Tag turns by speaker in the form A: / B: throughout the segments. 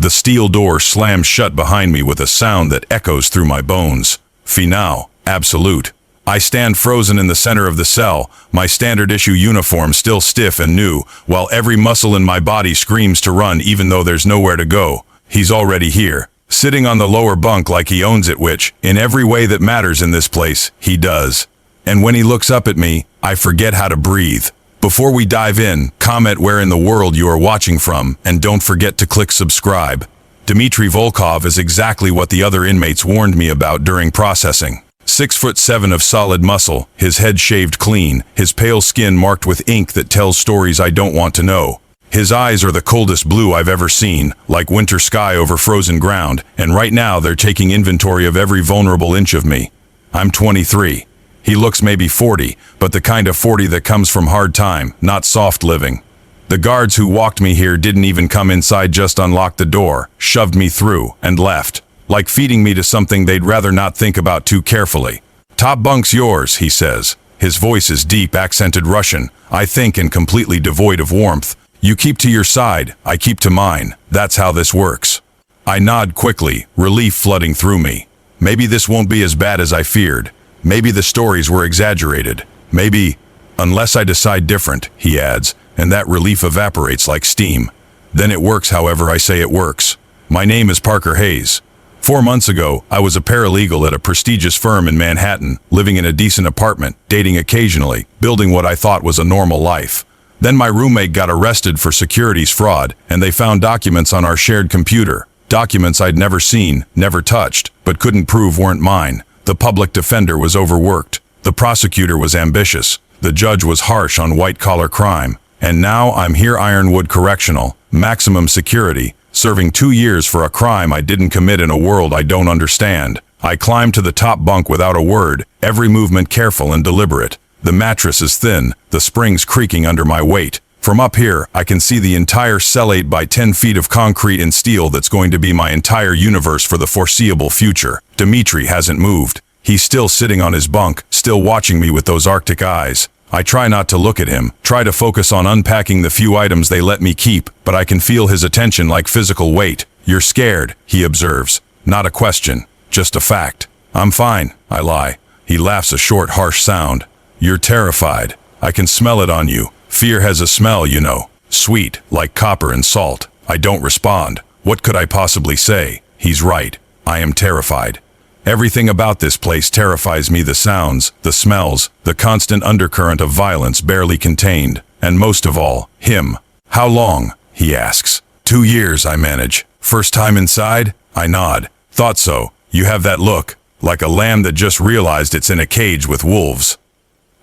A: The steel door slams shut behind me with a sound that echoes through my bones. Finale, absolute. I stand frozen in the center of the cell, my standard issue uniform still stiff and new, while every muscle in my body screams to run even though there's nowhere to go. He's already here, sitting on the lower bunk like he owns it, which, in every way that matters in this place, he does. And when he looks up at me, I forget how to breathe. Before we dive in, comment where in the world you are watching from, and don't forget to click subscribe. Dmitry Volkov is exactly what the other inmates warned me about during processing. 6'7" of solid muscle, his head shaved clean, his pale skin marked with ink that tells stories I don't want to know. His eyes are the coldest blue I've ever seen, like winter sky over frozen ground, and right now they're taking inventory of every vulnerable inch of me. I'm 23. He looks maybe 40, but the kind of 40 that comes from hard time, not soft living. The guards who walked me here didn't even come inside, just unlocked the door, shoved me through, and left. Like feeding me to something they'd rather not think about too carefully. "Top bunk's yours," he says. His voice is deep, accented Russian, I think, and completely devoid of warmth. "You keep to your side, I keep to mine. That's how this works." I nod quickly, relief flooding through me. Maybe this won't be as bad as I feared. Maybe the stories were exaggerated. Maybe, unless I decide different, he adds, and that relief evaporates like steam. Then it works however I say it works. My name is Parker Hayes. 4 months ago, I was a paralegal at a prestigious firm in Manhattan, living in a decent apartment, dating occasionally, building what I thought was a normal life. Then my roommate got arrested for securities fraud, and they found documents on our shared computer. Documents I'd never seen, never touched, but couldn't prove weren't mine. The public defender was overworked. The prosecutor was ambitious. The judge was harsh on white-collar crime. And now I'm here, Ironwood Correctional, maximum security, serving 2 years for a crime I didn't commit in a world I don't understand. I climb to the top bunk without a word, every movement careful and deliberate. The mattress is thin, the springs creaking under my weight. From up here, I can see the entire Cellmate by 10 feet of concrete and steel that's going to be my entire universe for the foreseeable future. Dmitry hasn't moved. He's still sitting on his bunk, still watching me with those Arctic eyes. I try not to look at him, try to focus on unpacking the few items they let me keep, but I can feel his attention like physical weight. "You're scared," he observes. Not a question, just a fact. "I'm fine," I lie. He laughs, a short, harsh sound. "You're terrified. I can smell it on you. Fear has a smell, you know. Sweet, like copper and salt." I don't respond. What could I possibly say? He's right. I am terrified. Everything about this place terrifies me, the sounds, the smells, the constant undercurrent of violence barely contained, and most of all, him. "How long?" he asks. 2 years, I manage. "First time inside?" I nod. "Thought so. You have that look, like a lamb that just realized it's in a cage with wolves."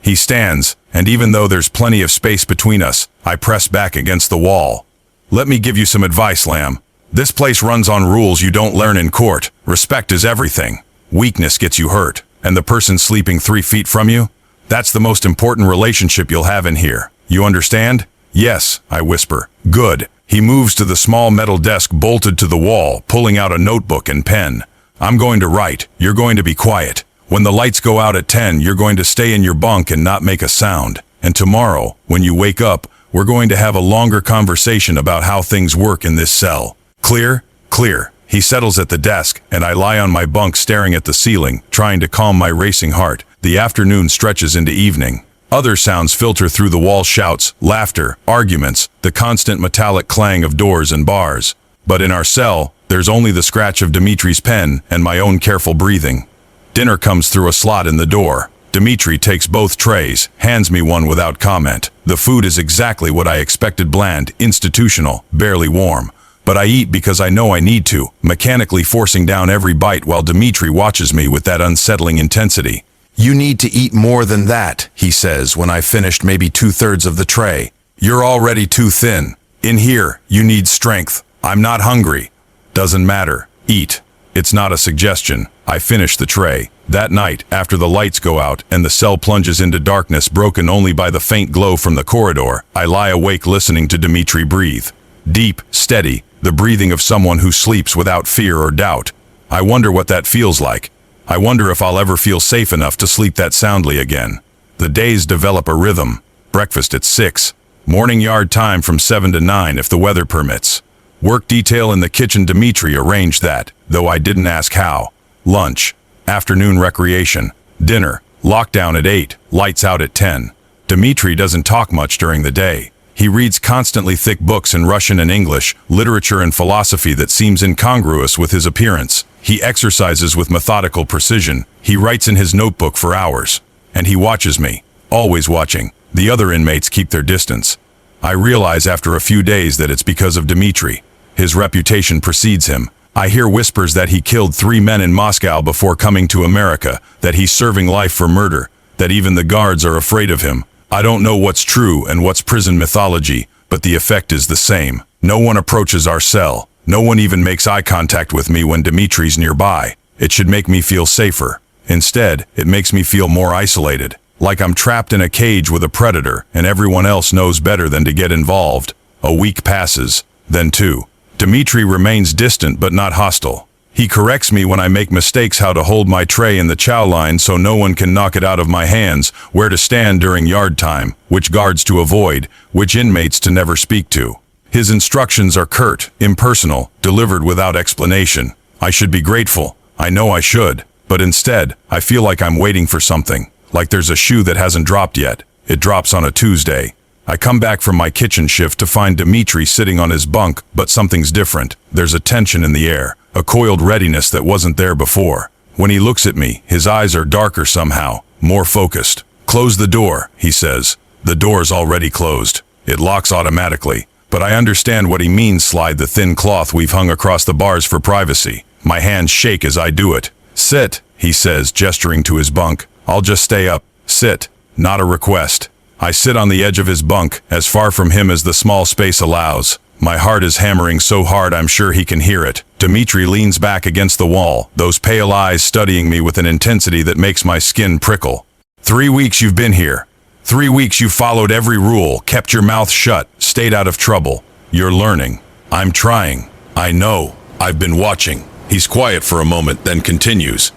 A: He stands, and even though there's plenty of space between us, I press back against the wall. "Let me give you some advice, Lamb. This place runs on rules you don't learn in court. Respect is everything. Weakness gets you hurt, and the person sleeping 3 feet from you? That's the most important relationship you'll have in here. You understand?" "Yes," I whisper. "Good." He moves to the small metal desk bolted to the wall, pulling out a notebook and pen. "I'm going to write. You're going to be quiet. When the lights go out at 10, you're going to stay in your bunk and not make a sound. And tomorrow, when you wake up, we're going to have a longer conversation about how things work in this cell. Clear?" "Clear." He settles at the desk, and I lie on my bunk staring at the ceiling, trying to calm my racing heart. The afternoon stretches into evening. Other sounds filter through the wall: shouts, laughter, arguments, the constant metallic clang of doors and bars. But in our cell, there's only the scratch of Dmitry's pen and my own careful breathing. Dinner comes through a slot in the door. Dmitry takes both trays, hands me one without comment. The food is exactly what I expected: bland, institutional, barely warm. But I eat because I know I need to, mechanically forcing down every bite while Dmitry watches me with that unsettling intensity. "You need to eat more than that," he says when I've finished maybe 2/3 of the tray. "You're already too thin. In here, you need strength." "I'm not hungry." "Doesn't matter. Eat." It's not a suggestion. I finish the tray. That night, after the lights go out and the cell plunges into darkness broken only by the faint glow from the corridor, I lie awake listening to Dmitry breathe. Deep, steady, the breathing of someone who sleeps without fear or doubt. I wonder what that feels like. I wonder if I'll ever feel safe enough to sleep that soundly again. The days develop a rhythm. Breakfast at 6. Morning yard time from 7 to 9 if the weather permits. Work detail in the kitchen. Dmitri arranged that, though I didn't ask how. Lunch, afternoon recreation, dinner, lockdown at 8, lights out at 10. Dmitri doesn't talk much during the day. He reads constantly thick books in Russian and English, literature and philosophy that seems incongruous with his appearance. He exercises with methodical precision. He writes in his notebook for hours. And he watches me, always watching. The other inmates keep their distance. I realize after a few days that it's because of Dmitri. His reputation precedes him. I hear whispers that he killed 3 men in Moscow before coming to America, that he's serving life for murder, that even the guards are afraid of him. I don't know what's true and what's prison mythology, but the effect is the same. No one approaches our cell. No one even makes eye contact with me when Dmitri's nearby. It should make me feel safer. Instead, it makes me feel more isolated, like I'm trapped in a cage with a predator and everyone else knows better than to get involved. A week passes, then 2. Dmitri remains distant but not hostile. He corrects me when I make mistakes, how to hold my tray in the chow line so no one can knock it out of my hands, where to stand during yard time, which guards to avoid, which inmates to never speak to. His instructions are curt, impersonal, delivered without explanation. I should be grateful. I know I should. But instead, I feel like I'm waiting for something. Like there's a shoe that hasn't dropped yet. It drops on a Tuesday. I come back from my kitchen shift to find Dmitri sitting on his bunk, but something's different. There's a tension in the air, a coiled readiness that wasn't there before. When he looks at me, his eyes are darker somehow, more focused. "Close the door," he says. The door's already closed. It locks automatically. But I understand what he means. Slide the thin cloth we've hung across the bars for privacy. My hands shake as I do it. "Sit," he says, gesturing to his bunk. "I'll just stay up." Sit. Not a request. I sit on the edge of his bunk, as far from him as the small space allows. My heart is hammering so hard I'm sure he can hear it. Dmitri leans back against the wall, those pale eyes studying me with an intensity that makes my skin prickle. 3 weeks you've been here. 3 weeks you've followed every rule, kept your mouth shut, stayed out of trouble. You're learning. I'm trying. I know. I've been watching. He's quiet for a moment, then continues.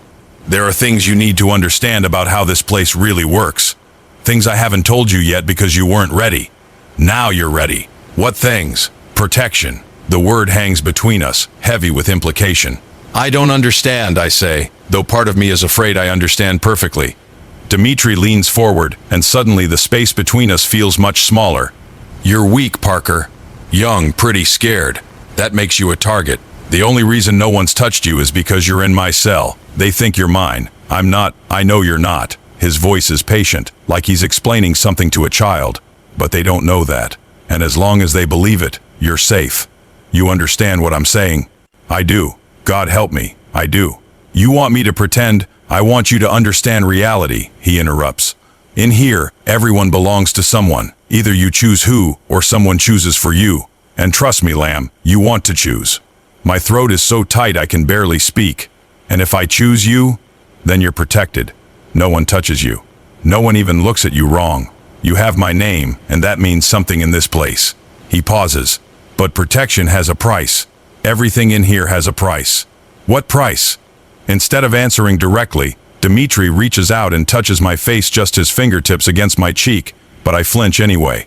A: There are things you need to understand about how this place really works. Things I haven't told you yet because you weren't ready. Now you're ready. What things? Protection. The word hangs between us, heavy with implication. I don't understand, I say, though part of me is afraid I understand perfectly. Dmitri leans forward, and suddenly the space between us feels much smaller. You're weak, Parker. Young, pretty scared. That makes you a target. The only reason no one's touched you is because you're in my cell. They think you're mine. I'm not. I know you're not. His voice is patient, like he's explaining something to a child. But they don't know that. And as long as they believe it, you're safe. You understand what I'm saying? I do. God help me. I do. You want me to pretend? I want you to understand reality, he interrupts. In here, everyone belongs to someone. Either you choose who, or someone chooses for you. And trust me, Lamb, you want to choose. My throat is so tight I can barely speak. And if I choose you, then you're protected. No one touches you. No one even looks at you wrong. You have my name, and that means something in this place. He pauses. But protection has a price. Everything in here has a price. What price? Instead of answering directly, Dmitri reaches out and touches my face, just his fingertips against my cheek, but I flinch anyway.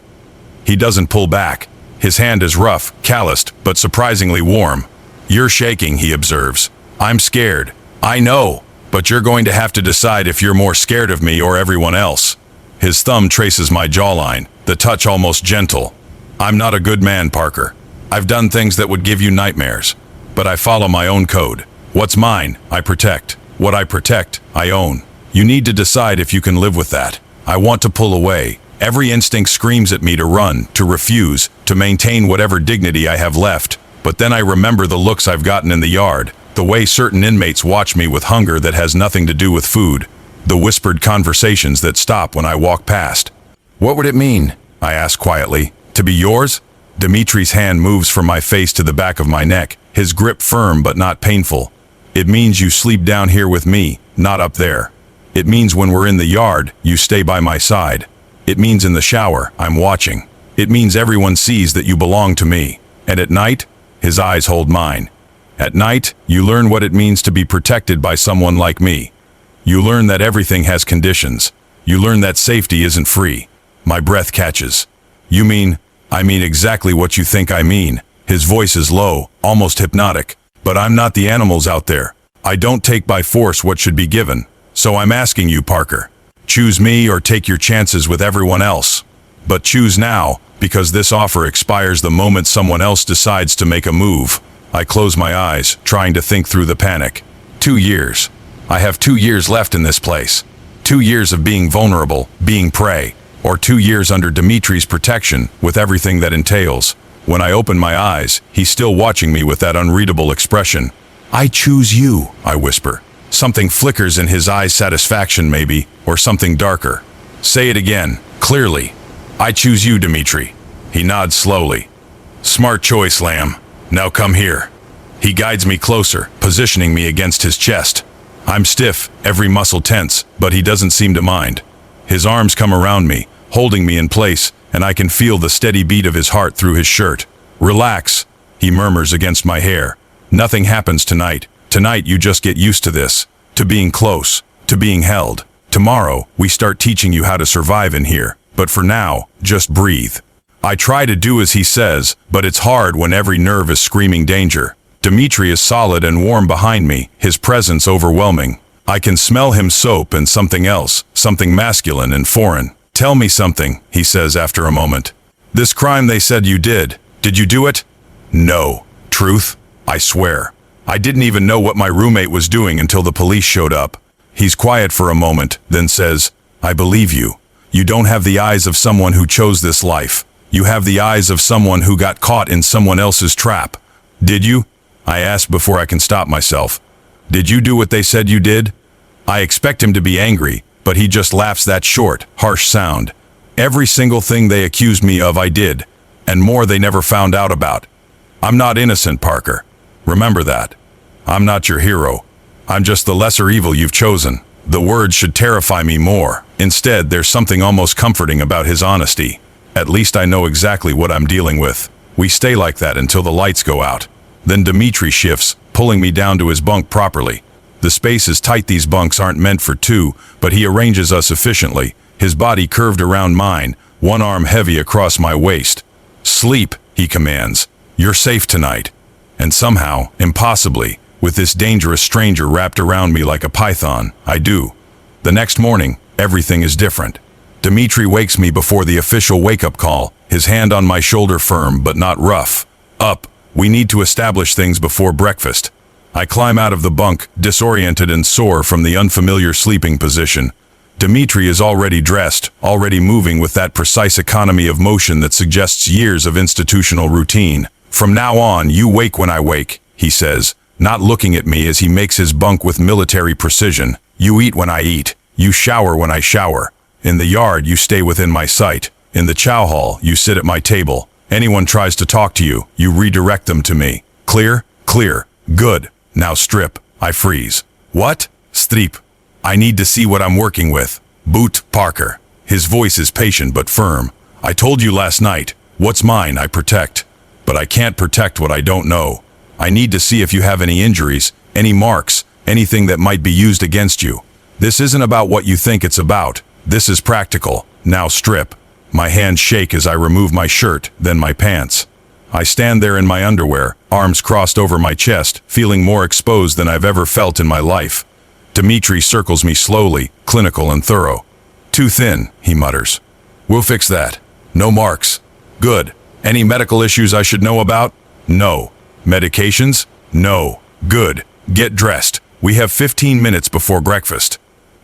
A: He doesn't pull back. His hand is rough, calloused, but surprisingly warm. You're shaking, he observes. I'm scared. I know. But you're going to have to decide if you're more scared of me or everyone else. His thumb traces my jawline, the touch almost gentle. I'm not a good man, Parker. I've done things that would give you nightmares. But I follow my own code. What's mine, I protect. What I protect, I own. You need to decide if you can live with that. I want to pull away. Every instinct screams at me to run, to refuse, to maintain whatever dignity I have left. But then I remember the looks I've gotten in the yard. The way certain inmates watch me with hunger that has nothing to do with food. The whispered conversations that stop when I walk past. What would it mean? I ask quietly. To be yours? Dmitri's hand moves from my face to the back of my neck, his grip firm but not painful. It means you sleep down here with me, not up there. It means when we're in the yard, you stay by my side. It means in the shower, I'm watching. It means everyone sees that you belong to me. And at night, his eyes hold mine. At night, you learn what it means to be protected by someone like me. You learn that everything has conditions. You learn that safety isn't free. My breath catches. You mean, I mean exactly what you think I mean. His voice is low, almost hypnotic. But I'm not the animals out there. I don't take by force what should be given. So I'm asking you, Parker. Choose me or take your chances with everyone else. But choose now, because this offer expires the moment someone else decides to make a move. I close my eyes, trying to think through the panic. 2 years. I have 2 years left in this place. 2 years of being vulnerable, being prey, or 2 years under Dimitri's protection, with everything that entails. When I open my eyes, he's still watching me with that unreadable expression. I choose you, I whisper. Something flickers in his eyes, satisfaction maybe, or something darker. Say it again, clearly. I choose you, Dimitri. He nods slowly. Smart choice, Lamb. Now come here. He guides me closer, positioning me against his chest. I'm stiff, every muscle tense, but he doesn't seem to mind. His arms come around me, holding me in place, and I can feel the steady beat of his heart through his shirt. Relax, he murmurs against my hair. Nothing happens tonight. Tonight you just get used to this, to being close, to being held. Tomorrow, we start teaching you how to survive in here. But for now, just breathe. I try to do as he says, but it's hard when every nerve is screaming danger. Dimitri is solid and warm behind me, his presence overwhelming. I can smell him soap and something else, something masculine and foreign. Tell me something, he says after a moment. This crime they said you did you do it? No. Truth? I swear. I didn't even know what my roommate was doing until the police showed up. He's quiet for a moment, then says, I believe you. You don't have the eyes of someone who chose this life. You have the eyes of someone who got caught in someone else's trap. Did you? I ask before I can stop myself. Did you do what they said you did? I expect him to be angry, but he just laughs that short, harsh sound. Every single thing they accused me of I did, and more they never found out about. I'm not innocent, Parker. Remember that. I'm not your hero. I'm just the lesser evil you've chosen. The words should terrify me more. Instead, there's something almost comforting about his honesty. At least I know exactly what I'm dealing with. We stay like that until the lights go out. Then Dimitri shifts, pulling me down to his bunk properly. The space is tight, these bunks aren't meant for two, but he arranges us efficiently, his body curved around mine, one arm heavy across my waist. Sleep, he commands. You're safe tonight. And somehow, impossibly, with this dangerous stranger wrapped around me like a python, I do. The next morning, everything is different. Dimitri wakes me before the official wake-up call, his hand on my shoulder firm but not rough. Up, we need to establish things before breakfast. I climb out of the bunk, disoriented and sore from the unfamiliar sleeping position. Dimitri is already dressed, already moving with that precise economy of motion that suggests years of institutional routine. From now on, you wake when I wake, he says, not looking at me as he makes his bunk with military precision. You eat when I eat. You shower when I shower. In the yard, you stay within my sight. In the chow hall, you sit at my table. Anyone tries to talk to you, you redirect them to me. Clear? Clear. Good. Now strip. I freeze. What? Strip. I need to see what I'm working with. Boot Parker. His voice is patient but firm. I told you last night, what's mine I protect. But I can't protect what I don't know. I need to see if you have any injuries, any marks, anything that might be used against you. This isn't about what you think it's about. This is practical. Now strip. My hands shake as I remove my shirt, then my pants. I stand there in my underwear, arms crossed over my chest, feeling more exposed than I've ever felt in my life. Dimitri circles me slowly, clinical and thorough. Too thin, he mutters. We'll fix that. No marks. Good. Any medical issues I should know about? No. Medications? No. Good. Get dressed. We have 15 minutes before breakfast.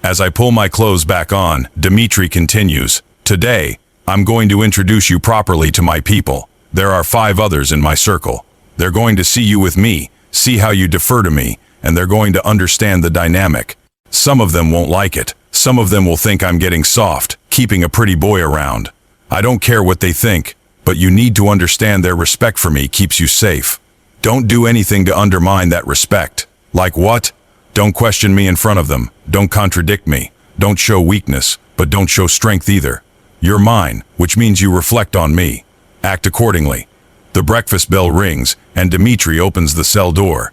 A: As I pull my clothes back on, Dimitri continues. Today, I'm going to introduce you properly to my people. There are 5 others in my circle. They're going to see you with me, see how you defer to me, and they're going to understand the dynamic. Some of them won't like it. Some of them will think I'm getting soft, keeping a pretty boy around. I don't care what they think, but you need to understand their respect for me keeps you safe. Don't do anything to undermine that respect. Like what? Don't question me in front of them. Don't contradict me. Don't show weakness, but don't show strength either. You're mine, which means you reflect on me. Act accordingly. The breakfast bell rings, and Dimitri opens the cell door.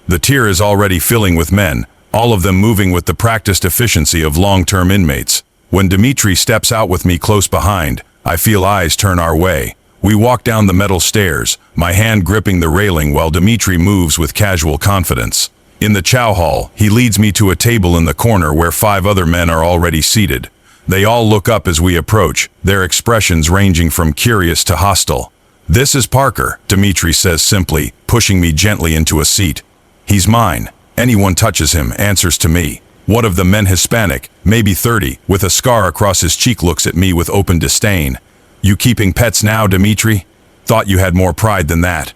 A: The tier is already filling with men, all of them moving with the practiced efficiency of long-term inmates. When Dimitri steps out with me close behind, I feel eyes turn our way. We walk down the metal stairs, my hand gripping the railing while Dmitri moves with casual confidence. In the chow hall, he leads me to a table in the corner where 5 other men are already seated. They all look up as we approach, their expressions ranging from curious to hostile. "This is Parker," Dmitri says simply, pushing me gently into a seat. "He's mine. Anyone touches him answers to me." One of the men, Hispanic, maybe 30, with a scar across his cheek, looks at me with open disdain. "You keeping pets now, Dmitri? Thought you had more pride than that."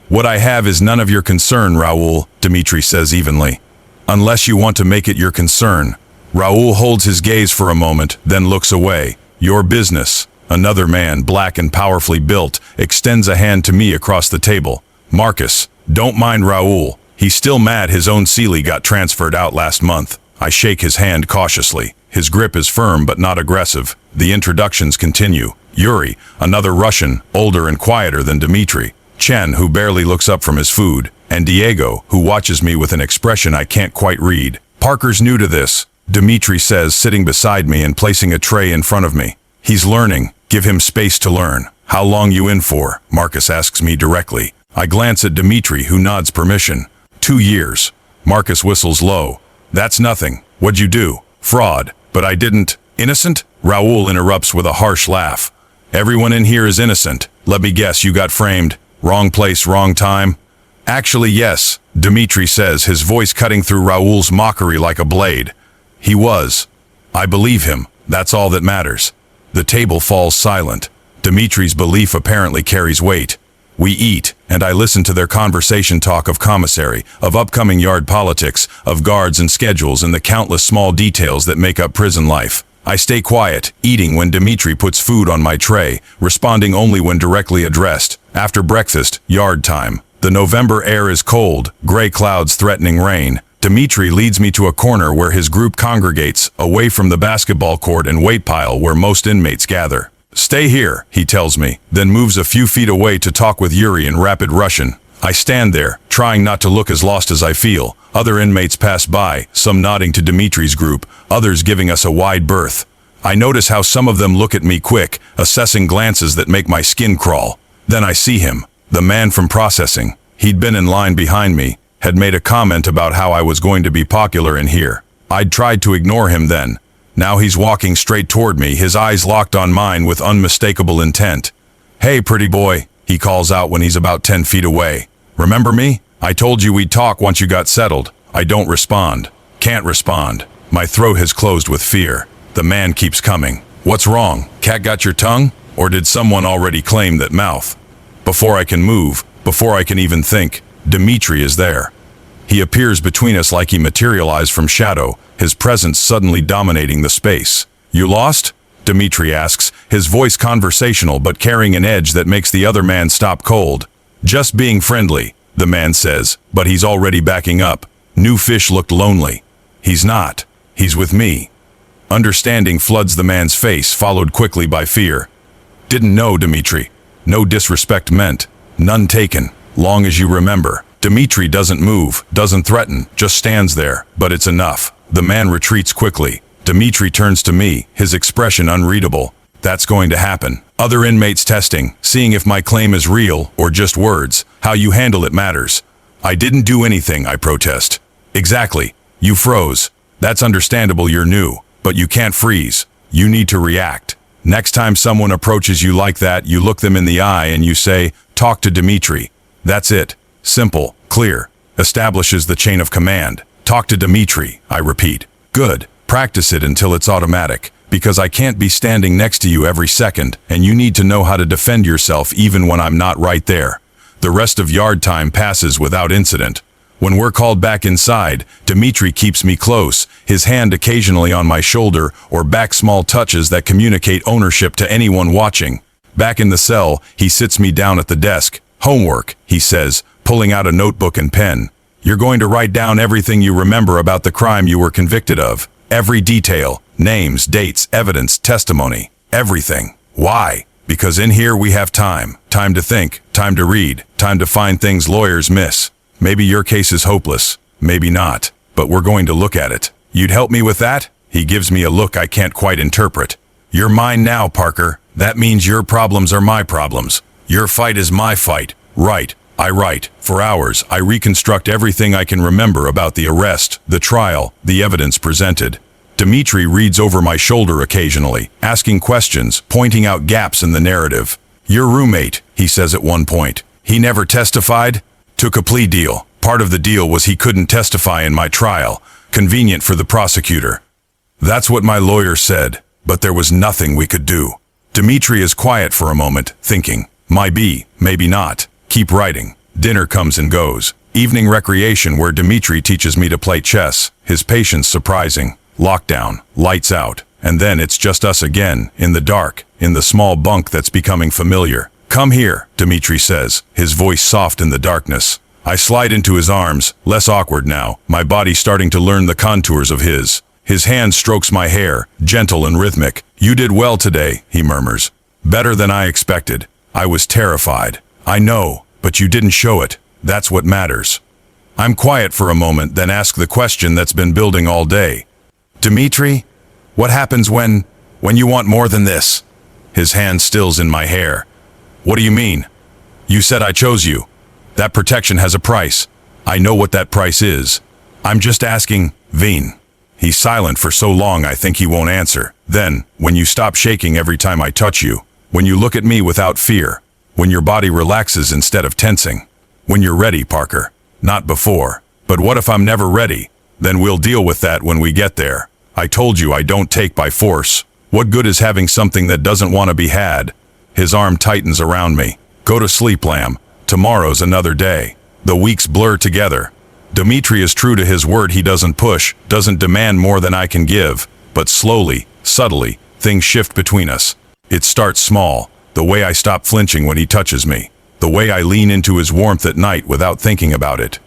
A: "What I have is none of your concern, Raoul," Dmitri says evenly. "Unless you want to make it your concern." Raoul holds his gaze for a moment, then looks away. "Your business." Another man, black and powerfully built, extends a hand to me across the table. "Marcus, don't mind Raoul. He's still mad his own Sealy got transferred out last month." I shake his hand cautiously. His grip is firm but not aggressive. The introductions continue. Yuri, another Russian, older and quieter than Dmitri. Chen, who barely looks up from his food. And Diego, who watches me with an expression I can't quite read. "Parker's new to this," Dmitri says, sitting beside me and placing a tray in front of me. "He's learning. Give him space to learn." "How long you in for?" Marcus asks me directly. I glance at Dmitri, who nods permission. 2 years. Marcus whistles low. "That's nothing. What'd you do?" "Fraud. But I didn't." "Innocent?" Raoul interrupts with a harsh laugh. "Everyone in here is innocent. Let me guess, you got framed. Wrong place, wrong time?" "Actually, yes," Dmitri says, his voice cutting through Raoul's mockery like a blade. "He was. I believe him. That's all that matters." The table falls silent. Dmitri's belief apparently carries weight. We eat, and I listen to their conversation, talk of commissary, of upcoming yard politics, of guards and schedules, and the countless small details that make up prison life. I stay quiet, eating when Dmitri puts food on my tray, responding only when directly addressed. After breakfast, yard time. The November air is cold, gray clouds threatening rain. Dmitri leads me to a corner where his group congregates, away from the basketball court and weight pile where most inmates gather. "Stay here," he tells me, then moves a few feet away to talk with Yuri in rapid Russian. I stand there, trying not to look as lost as I feel. Other inmates pass by, some nodding to Dmitri's group, others giving us a wide berth. I notice how some of them look at me quick, assessing glances that make my skin crawl. Then I see him, the man from processing. He'd been in line behind me, had made a comment about how I was going to be popular in here. I'd tried to ignore him then. Now he's walking straight toward me, his eyes locked on mine with unmistakable intent. "Hey, pretty boy," he calls out when he's about 10 feet away. "Remember me? I told you we'd talk once you got settled." I don't respond. Can't respond. My throat has closed with fear. The man keeps coming. "What's wrong? Cat got your tongue? Or did someone already claim that mouth?" Before I can move, before I can even think, Dmitri is there. He appears between us like he materialized from shadow, his presence suddenly dominating the space. "You lost?" Dmitri asks, his voice conversational but carrying an edge that makes the other man stop cold. "Just being friendly," the man says, but he's already backing up. New Fish looked lonely. He's not. He's with me. Understanding floods the man's face, followed quickly by fear. "Didn't know, Dmitri. No disrespect meant. None taken. Long as you remember." Dmitri doesn't move, doesn't threaten, just stands there, but it's enough. The man retreats quickly. Dmitri turns to me, his expression unreadable. That's going to happen. Other inmates testing, seeing if my claim is real or just words. How you handle it matters. "I didn't do anything," I protest. "Exactly. You froze. That's understandable, you're new. But you can't freeze. You need to react. Next time someone approaches you like that, you look them in the eye and you say, 'Talk to Dmitri.' That's it. Simple, clear. Establishes the chain of command. 'Talk to Dmitri,' I repeat. Good. Practice it until it's automatic. Because I can't be standing next to you every second, and you need to know how to defend yourself even when I'm not right there." The rest of yard time passes without incident. When we're called back inside, Dmitri keeps me close, his hand occasionally on my shoulder or back, small touches that communicate ownership to anyone watching. Back in the cell, he sits me down at the desk. "Homework," he says, pulling out a notebook and pen. "You're going to write down everything you remember about the crime you were convicted of. Every detail, names, dates, evidence, testimony, everything. Why? Because in here we have time. Time to think, time to read, time to find things lawyers miss. Maybe your case is hopeless, maybe not, but we're going to look at it. You'd help me with that?" He gives me a look I can't quite interpret. "You're mine now, Parker. That means your problems are my problems. Your fight is my fight. Right. I write. For hours, I reconstruct everything I can remember about the arrest, the trial, the evidence presented. Dmitri reads over my shoulder occasionally, asking questions, pointing out gaps in the narrative. Your roommate, he says at one point. He never testified? Took a plea deal. Part of the deal was he couldn't testify in my trial. Convenient for the prosecutor. That's what my lawyer said, but there was nothing we could do. Dmitri is quiet for a moment, thinking. Might be, maybe not. Keep writing. Dinner comes and goes. Evening recreation where Dmitri teaches me to play chess. His patience surprising. Lockdown. Lights out. And then it's just us again, in the dark, in the small bunk that's becoming familiar. Come here, Dmitri says, his voice soft in the darkness. I slide into his arms, less awkward now, my body starting to learn the contours of his. His hand strokes my hair, gentle and rhythmic. You did well today, he murmurs. Better than I expected. I was terrified. I know, but you didn't show it. That's what matters. I'm quiet for a moment, then ask the question that's been building all day. Dmitri, what happens when you want more than this? His hand stills in my hair. What do you mean? You said I chose you. That protection has a price. I know what that price is. I'm just asking, Veen. He's silent for so long I think he won't answer. Then, when you stop shaking every time I touch you, when you look at me without fear, when your body relaxes instead of tensing, when you're ready, Parker. Not before. But what if I'm never ready? Then we'll deal with that when we get there. I told you I don't take by force. What good is having something that doesn't want to be had? His arm tightens around me. Go to sleep, Lamb. Tomorrow's another day. The weeks blur together. Dmitri is true to his word. He doesn't push, doesn't demand more than I can give. But slowly, subtly, things shift between us. It starts small. The way I stop flinching when he touches me. The way I lean into his warmth at night without thinking about it.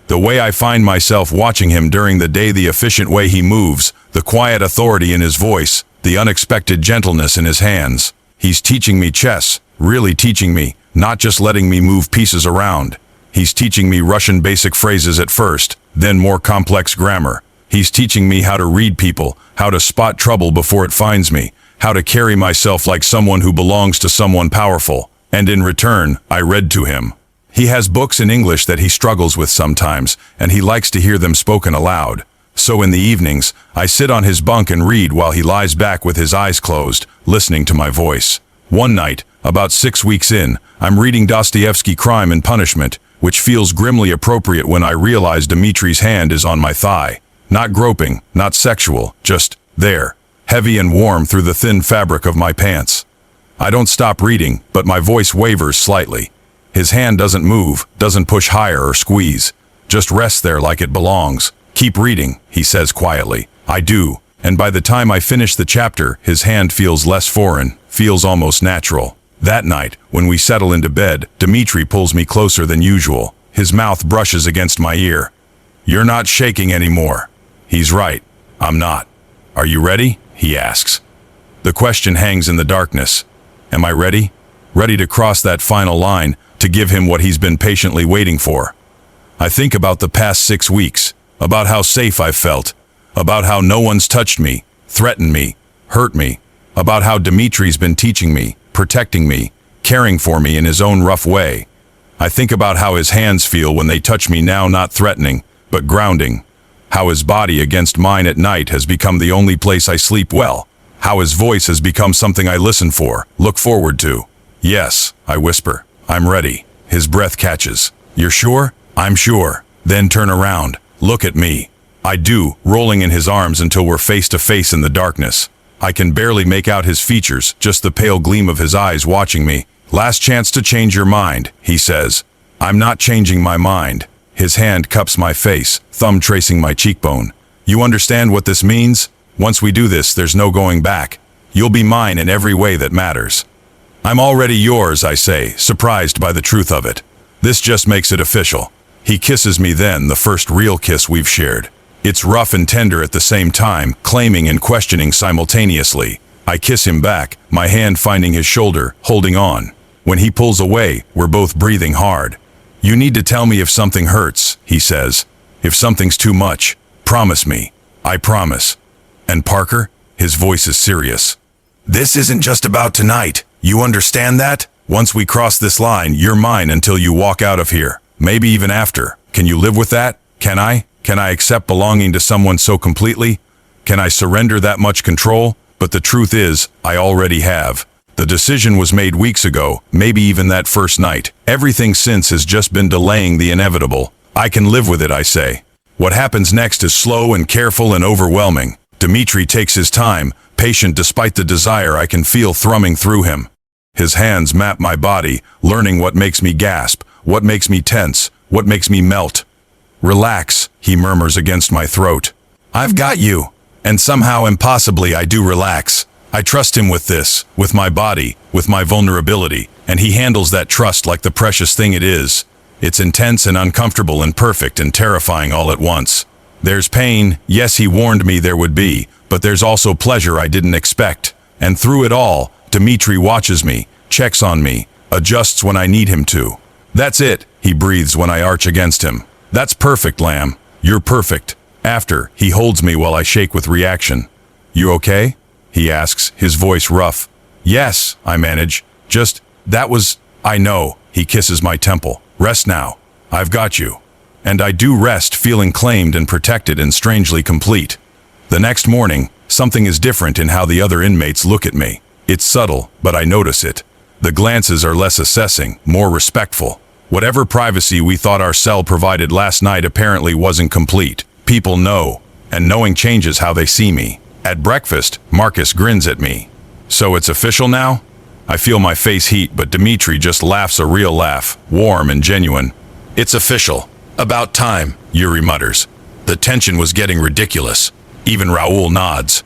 A: The way I find myself watching him during the day, the efficient way he moves, the quiet authority in his voice, the unexpected gentleness in his hands. He's teaching me chess, really teaching me, not just letting me move pieces around. He's teaching me Russian basic phrases at first, then more complex grammar. He's teaching me how to read people, how to spot trouble before it finds me, how to carry myself like someone who belongs to someone powerful. And in return, I read to him. He has books in English that he struggles with sometimes, and he likes to hear them spoken aloud. So in the evenings, I sit on his bunk and read while he lies back with his eyes closed, listening to my voice. One night, about 6 weeks in, I'm reading Dostoevsky Crime and Punishment, which feels grimly appropriate when I realize Dmitri's hand is on my thigh. Not groping, not sexual, just there, heavy and warm through the thin fabric of my pants. I don't stop reading, but my voice wavers slightly. His hand doesn't move, doesn't push higher or squeeze, just rests there like it belongs. Keep reading, he says quietly. I do, and by the time I finish the chapter, his hand feels less foreign, feels almost natural. That night, when we settle into bed, Dmitri pulls me closer than usual. His mouth brushes against my ear. You're not shaking anymore. He's right. I'm not. Are you ready? He asks. The question hangs in the darkness. Am I ready? Ready to cross that final line, to give him what he's been patiently waiting for. I think about the past 6 weeks, about how safe I've felt, about how no one's touched me, threatened me, hurt me, about how Dmitri's been teaching me, protecting me, caring for me in his own rough way. I think about how his hands feel when they touch me now, not threatening, but grounding. How his body against mine at night has become the only place I sleep well. How his voice has become something I listen for, look forward to. Yes, I whisper. I'm ready. His breath catches. You're sure? I'm sure. Then turn around. Look at me. I do, rolling in his arms until we're face to face in the darkness. I can barely make out his features, just the pale gleam of his eyes watching me. Last chance to change your mind, he says. I'm not changing my mind. His hand cups my face, thumb tracing my cheekbone. You understand what this means? Once we do this, there's no going back. You'll be mine in every way that matters. I'm already yours, I say, surprised by the truth of it. This just makes it official. He kisses me then, the first real kiss we've shared. It's rough and tender at the same time, claiming and questioning simultaneously. I kiss him back, my hand finding his shoulder, holding on. When he pulls away, we're both breathing hard. You need to tell me if something hurts, he says. If something's too much, promise me. I promise. And Parker, his voice is serious. This isn't just about tonight. You understand that? Once we cross this line, you're mine until you walk out of here. Maybe even after. Can you live with that? Can I? Can I accept belonging to someone so completely? Can I surrender that much control? But the truth is, I already have. The decision was made weeks ago, maybe even that first night. Everything since has just been delaying the inevitable. I can live with it, I say. What happens next is slow and careful and overwhelming. Dmitry takes his time, patient despite the desire I can feel thrumming through him. His hands map my body, learning what makes me gasp, what makes me tense, what makes me melt. Relax, he murmurs against my throat. I've got you. And somehow impossibly I do relax. I trust him with this, with my body, with my vulnerability, and he handles that trust like the precious thing it is. It's intense and uncomfortable and perfect and terrifying all at once. There's pain, yes, he warned me there would be, but there's also pleasure I didn't expect. And through it all, Dmitry watches me, checks on me, adjusts when I need him to. That's it, he breathes when I arch against him. That's perfect, Lamb. You're perfect. After, he holds me while I shake with reaction. You okay? He asks, his voice rough. Yes, I manage. I know. He kisses my temple. Rest now. I've got you. And I do rest, feeling claimed and protected and strangely complete. The next morning, something is different in how the other inmates look at me. It's subtle, but I notice it. The glances are less assessing, more respectful. Whatever privacy we thought our cell provided last night apparently wasn't complete. People know, and knowing changes how they see me. At breakfast, Marcus grins at me. So it's official now? I feel my face heat, but Dmitry just laughs a real laugh, warm and genuine. It's official. About time, Yuri mutters. The tension was getting ridiculous. Even Raoul nods.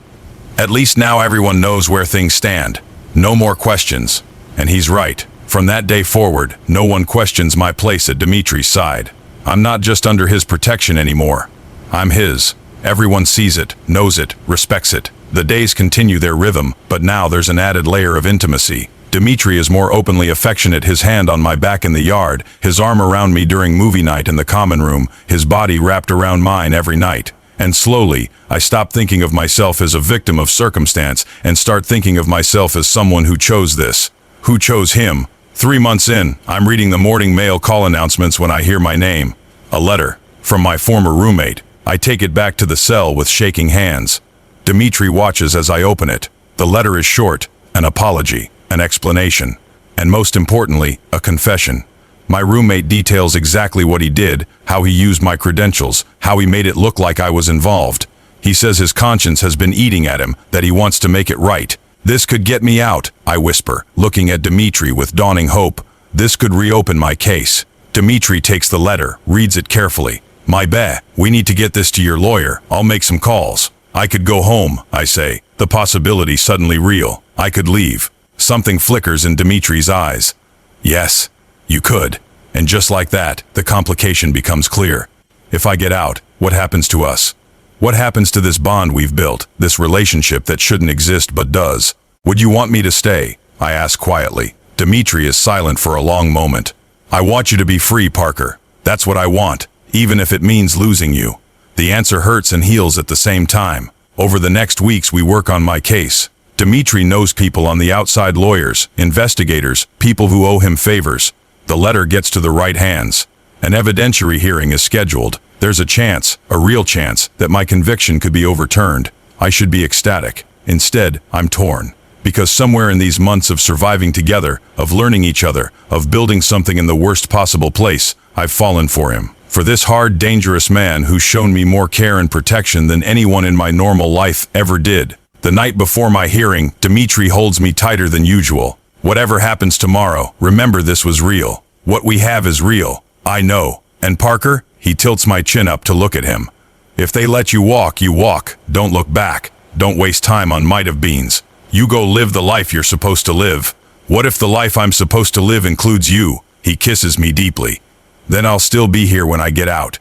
A: At least now everyone knows where things stand. No more questions. And he's right. From that day forward, no one questions my place at Dmitry's side. I'm not just under his protection anymore. I'm his. Everyone sees it, knows it, respects it. The days continue their rhythm, but now there's an added layer of intimacy. Dmitry is more openly affectionate, his hand on my back in the yard, his arm around me during movie night in the common room, his body wrapped around mine every night. And slowly, I stop thinking of myself as a victim of circumstance and start thinking of myself as someone who chose this. Who chose him. 3 months in, I'm reading the morning mail call announcements when I hear my name. A letter. From my former roommate. I take it back to the cell with shaking hands. Dmitry watches as I open it. The letter is short, an apology, an explanation, and most importantly, a confession. My roommate details exactly what he did, how he used my credentials, how he made it look like I was involved. He says his conscience has been eating at him, that he wants to make it right. This could get me out, I whisper, looking at Dmitry with dawning hope. This could reopen my case. Dmitry takes the letter, reads it carefully. My bet, we need to get this to your lawyer. I'll make some calls. I could go home, I say, the possibility suddenly real. I could leave. Something flickers in Dmitry's eyes. Yes, you could. And just like that, the complication becomes clear. If I get out, what happens to us? What happens to this bond we've built, this relationship that shouldn't exist but does? Would you want me to stay? I ask quietly. Dmitry is silent for a long moment. I want you to be free, Parker. That's what I want, even if it means losing you. The answer hurts and heals at the same time. Over the next weeks we work on my case. Dmitry knows people on the outside, lawyers, investigators, people who owe him favors. The letter gets to the right hands. An evidentiary hearing is scheduled. There's a chance, a real chance, that my conviction could be overturned. I should be ecstatic. Instead, I'm torn. Because somewhere in these months of surviving together, of learning each other, of building something in the worst possible place, I've fallen for him. For this hard, dangerous man who's shown me more care and protection than anyone in my normal life ever did. The night before my hearing, Dmitry holds me tighter than usual. Whatever happens tomorrow, remember this was real. What we have is real. I know. And Parker? He tilts my chin up to look at him. If they let you walk, you walk. Don't look back. Don't waste time on might have beens. You go live the life you're supposed to live. What if the life I'm supposed to live includes you? He kisses me deeply. Then I'll still be here when I get out.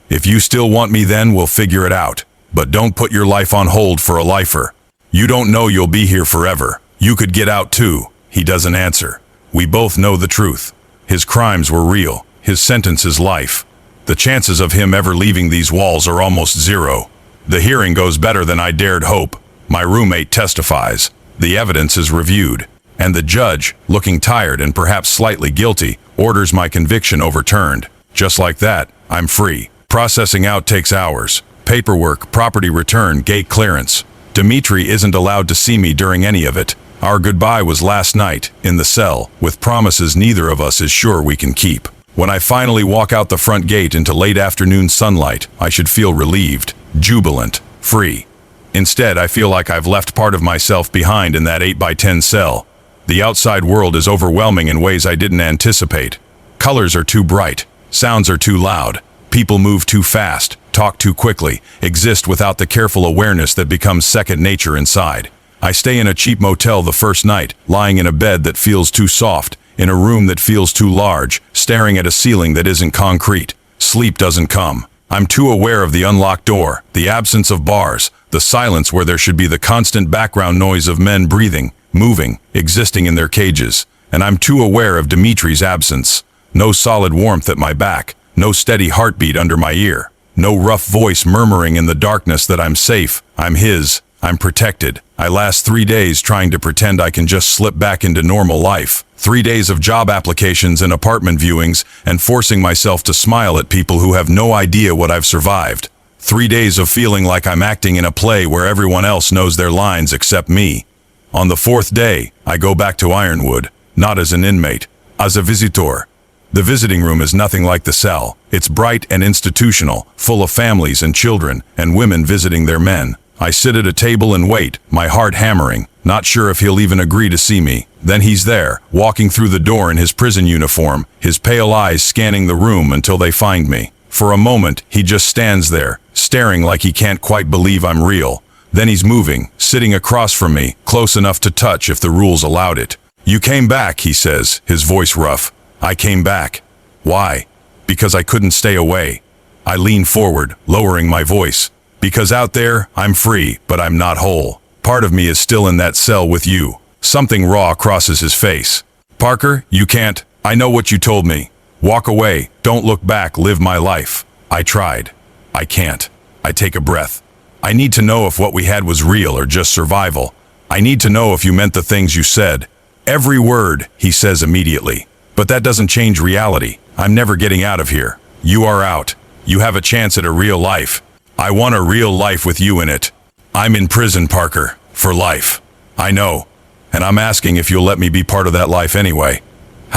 A: If you still want me, then we'll figure it out. But don't put your life on hold for a lifer. You don't know you'll be here forever. You could get out too. He doesn't answer. We both know the truth. His crimes were real. His sentence is life. The chances of him ever leaving these walls are almost zero. The hearing goes better than I dared hope. My roommate testifies. The evidence is reviewed. and the judge, looking tired and perhaps slightly guilty, orders my conviction overturned. Just like that, I'm free. Processing out takes hours. Paperwork, property return, gate clearance. Dmitri isn't allowed to see me during any of it. Our goodbye was last night, in the cell, with promises neither of us is sure we can keep. When I finally walk out the front gate into late afternoon sunlight, I should feel relieved, jubilant, free. Instead, I feel like I've left part of myself behind in that 8x10 cell. The outside world is overwhelming in ways I didn't anticipate. Colors are too bright. Sounds are too loud. People move too fast, talk too quickly, exist without the careful awareness that becomes second nature inside. I stay in a cheap motel the first night, lying in a bed that feels too soft, in a room that feels too large, staring at a ceiling that isn't concrete. Sleep doesn't come. I'm too aware of the unlocked door, the absence of bars, the silence where there should be the constant background noise of men breathing, moving, existing in their cages. And I'm too aware of Dmitri's absence. No solid warmth at my back, no steady heartbeat under my ear, no rough voice murmuring in the darkness that I'm safe, I'm his, I'm protected. I last 3 days trying to pretend I can just slip back into normal life. 3 days of job applications and apartment viewings, and forcing myself to smile at people who have no idea what I've survived. 3 days of feeling like I'm acting in a play where everyone else knows their lines except me. On the 4th day, I go back to Ironwood, not as an inmate, as a visitor. The visiting room is nothing like the cell. It's bright and institutional, full of families and children, and women visiting their men. I sit at a table and wait, my heart hammering, not sure if he'll even agree to see me. Then he's there, walking through the door in his prison uniform, his pale eyes scanning the room until they find me. For a moment, he just stands there, staring like he can't quite believe I'm real. Then he's moving, sitting across from me, close enough to touch if the rules allowed it. "You came back," he says, his voice rough. "I came back." "Why?" "Because I couldn't stay away." I lean forward, lowering my voice. "Because out there, I'm free, but I'm not whole. Part of me is still in that cell with you." Something raw crosses his face. "Parker, you can't. I know what you told me. Walk away, don't look back, live my life." I tried. I can't. I take a breath. "I need to know if what we had was real or just survival. I need to know if you meant the things you said." "Every word," he says immediately. "But that doesn't change reality. I'm never getting out of here. You are out. You have a chance at a real life. I want a real life with you in it. I'm in prison, Parker, for life. I know. And I'm asking if you'll let me be part of that life anyway.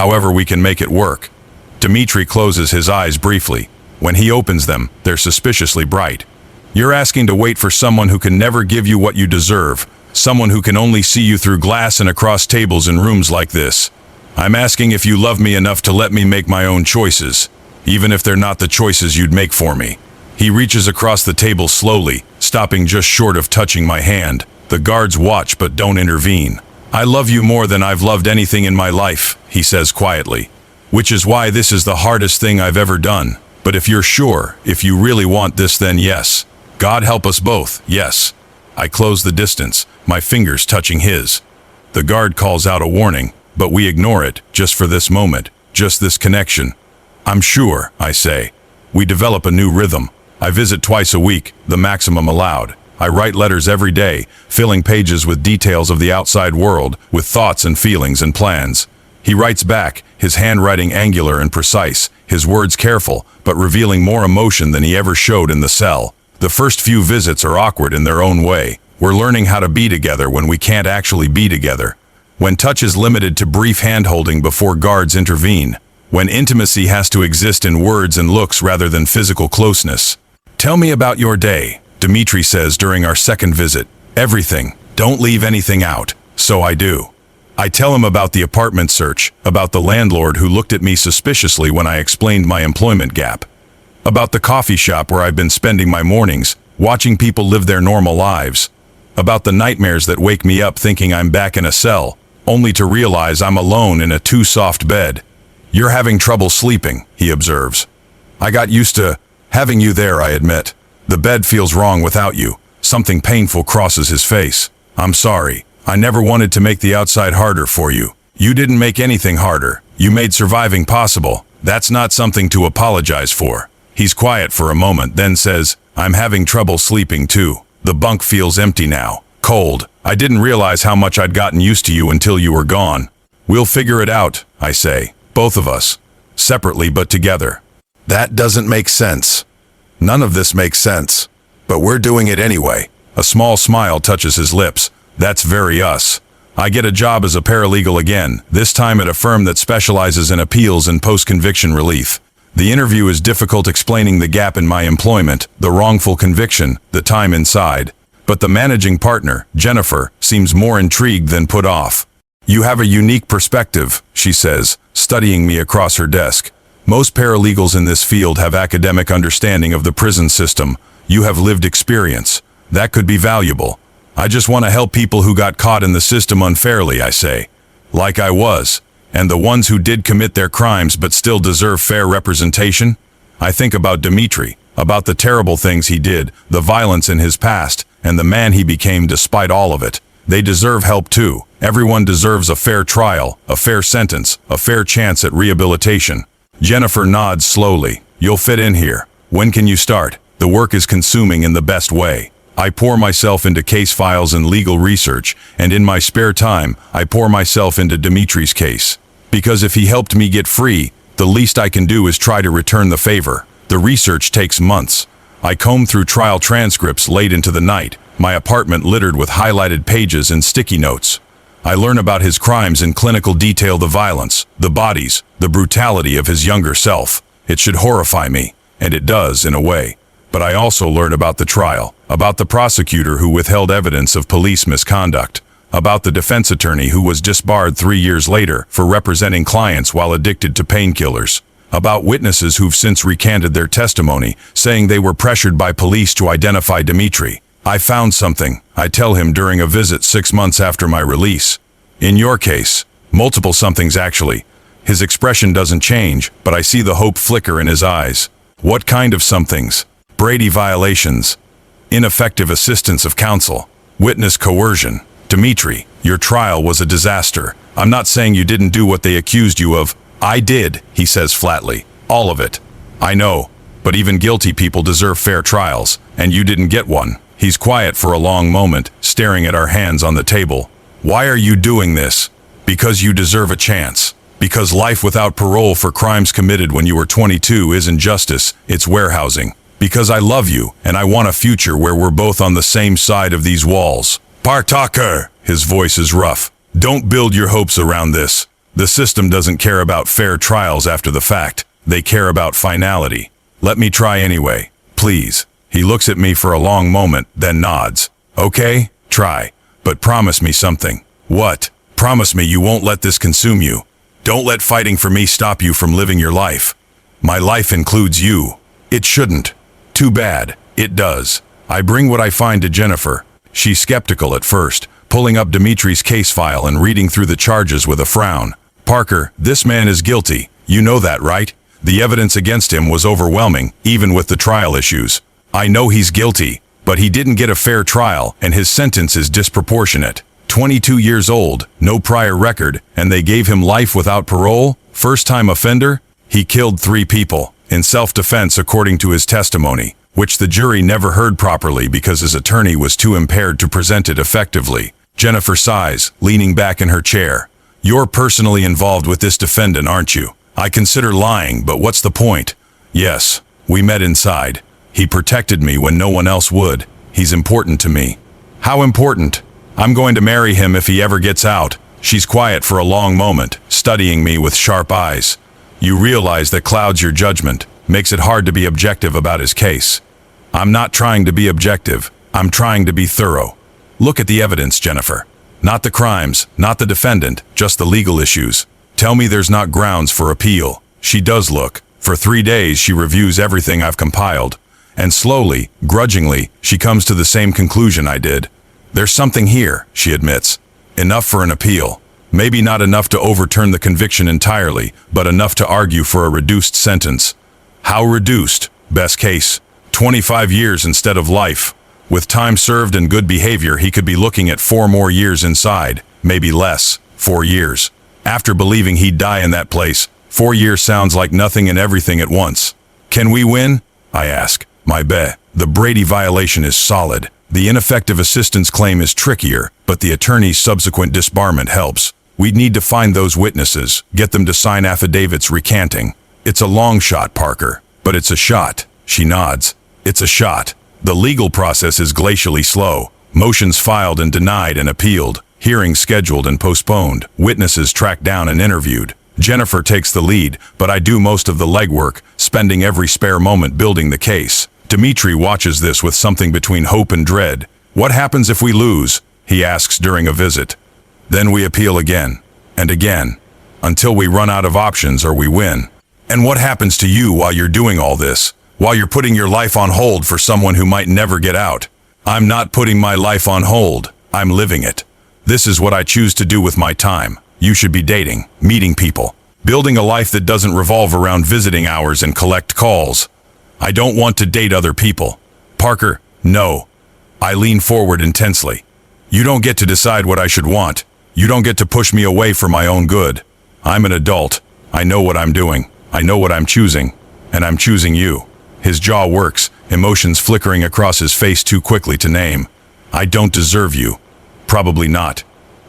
A: However we can make it work." Dmitri closes his eyes briefly. When he opens them, they're suspiciously bright. "You're asking to wait for someone who can never give you what you deserve, someone who can only see you through glass and across tables in rooms like this. I'm asking if you love me enough to let me make my own choices, even if they're not the choices you'd make for me." He reaches across the table slowly, stopping just short of touching my hand. The guards watch but don't intervene. "I love you more than I've loved anything in my life," he says quietly. "Which is why this is the hardest thing I've ever done. But if you're sure, if you really want this, then yes. God help us both, yes." I close the distance, my fingers touching his. The guard calls out a warning, but we ignore it, just for this moment, just this connection. "I'm sure," I say. We develop a new rhythm. I visit twice a week, the maximum allowed. I write letters every day, filling pages with details of the outside world, with thoughts and feelings and plans. He writes back, his handwriting angular and precise, his words careful, but revealing more emotion than he ever showed in the cell. The first few visits are awkward in their own way. We're learning how to be together when we can't actually be together. When touch is limited to brief hand-holding before guards intervene. When intimacy has to exist in words and looks rather than physical closeness. "Tell me about your day," Dmitri says during our second visit. "Everything. Don't leave anything out." So I do. I tell him about the apartment search, about the landlord who looked at me suspiciously when I explained my employment gap, about the coffee shop where I've been spending my mornings, watching people live their normal lives, about the nightmares that wake me up thinking I'm back in a cell, only to realize I'm alone in a too soft bed. "You're having trouble sleeping," he observes. "I got used to having you there," I admit. "The bed feels wrong without you." Something painful crosses his face. "I'm sorry. I never wanted to make the outside harder for you. You didn't make anything harder. You made surviving possible. That's not something to apologize for." He's quiet for a moment, then says, "I'm having trouble sleeping too. The bunk feels empty now. Cold. I didn't realize how much I'd gotten used to you until you were gone. We'll figure it out, I say. Both of us. Separately but together. That doesn't make sense. None of this makes sense. But we're doing it anyway. A small smile touches his lips. That's very us. I get a job as a paralegal again, this time at a firm that specializes in appeals and post-conviction relief. The interview is difficult, explaining the gap in my employment, the wrongful conviction, the time inside. But the managing partner, Jennifer, seems more intrigued than put off. You have a unique perspective, she says, studying me across her desk. Most paralegals in this field have academic understanding of the prison system. You have lived experience. That could be valuable. I just want to help people who got caught in the system unfairly, I say. Like I was. And the ones who did commit their crimes but still deserve fair representation? I think about Dimitri, about the terrible things he did, the violence in his past, and the man he became despite all of it. They deserve help too. Everyone deserves a fair trial, a fair sentence, a fair chance at rehabilitation. Jennifer nods slowly. You'll fit in here. When can you start? The work is consuming in the best way. I pour myself into case files and legal research, and in my spare time, I pour myself into Dimitri's case. Because if he helped me get free, the least I can do is try to return the favor. The research takes months. I comb through trial transcripts late into the night, my apartment littered with highlighted pages and sticky notes. I learn about his crimes in clinical detail, the violence, the bodies, the brutality of his younger self. It should horrify me, and it does in a way. But I also learn about the trial, about the prosecutor who withheld evidence of police misconduct, about the defense attorney who was disbarred 3 years later for representing clients while addicted to painkillers, about witnesses who've since recanted their testimony, saying they were pressured by police to identify Dimitri. I found something, I tell him during a visit 6 months after my release. In your case, multiple somethings actually. His expression doesn't change, but I see the hope flicker in his eyes. What kind of somethings? Brady violations, ineffective assistance of counsel, witness coercion. Dimitri, your trial was a disaster. I'm not saying you didn't do what they accused you of. I did, he says flatly. All of it. I know, but even guilty people deserve fair trials, and you didn't get one. He's quiet for a long moment, staring at our hands on the table. Why are you doing this? Because you deserve a chance. Because life without parole for crimes committed when you were 22 isn't justice, it's warehousing. Because I love you, and I want a future where we're both on the same side of these walls. Partaker, his voice is rough. Don't build your hopes around this. The system doesn't care about fair trials after the fact. They care about finality. Let me try anyway, please. He looks at me for a long moment, then nods. Okay, try. But promise me something. What? Promise me you won't let this consume you. Don't let fighting for me stop you from living your life. My life includes you. It shouldn't. Too bad. It does. I bring what I find to Jennifer. She's skeptical at first, pulling up Dimitri's case file and reading through the charges with a frown. Parker, this man is guilty. You know that, right? The evidence against him was overwhelming, even with the trial issues. I know he's guilty, but he didn't get a fair trial, and his sentence is disproportionate. 22 years old, no prior record, and they gave him life without parole? First-time offender? He killed 3 people, in self-defense according to his testimony, which the jury never heard properly because his attorney was too impaired to present it effectively. Jennifer sighs, leaning back in her chair. You're personally involved with this defendant, aren't you? I consider lying, but what's the point? Yes, we met inside. He protected me when no one else would. He's important to me. How important? I'm going to marry him if he ever gets out. She's quiet for a long moment, studying me with sharp eyes. You realize that clouds your judgment, makes it hard to be objective about his case. I'm not trying to be objective. I'm trying to be thorough. Look at the evidence, Jennifer. Not the crimes, not the defendant, just the legal issues. Tell me there's not grounds for appeal. She does look. For 3 days she reviews everything I've compiled. And slowly, grudgingly, she comes to the same conclusion I did. There's something here, she admits. Enough for an appeal. Maybe not enough to overturn the conviction entirely, but enough to argue for a reduced sentence. How reduced? Best case, 25 years instead of life. With time served and good behavior, he could be looking at 4 more years inside, maybe less, 4 years. After believing he'd die in that place, 4 years sounds like nothing and everything at once. Can we win? I ask. My bet. The Brady violation is solid. The ineffective assistance claim is trickier, but the attorney's subsequent disbarment helps. We'd need to find those witnesses, get them to sign affidavits recanting. It's a long shot, Parker, but it's a shot. She nods. It's a shot. The legal process is glacially slow. Motions filed and denied and appealed. Hearings scheduled and postponed. Witnesses tracked down and interviewed. Jennifer takes the lead, but I do most of the legwork, spending every spare moment building the case. Dimitri watches this with something between hope and dread. What happens if we lose? He asks during a visit. Then we appeal again, and again, until we run out of options or we win. And what happens to you while you're doing all this? While you're putting your life on hold for someone who might never get out? I'm not putting my life on hold. I'm living it. This is what I choose to do with my time. You should be dating, meeting people, building a life that doesn't revolve around visiting hours and collect calls. I don't want to date other people. Parker, no. I lean forward intensely. You don't get to decide what I should want. You don't get to push me away for my own good. I'm an adult. I know what I'm doing. I know what I'm choosing. And I'm choosing you. His jaw works, emotions flickering across his face too quickly to name. I don't deserve you. Probably not.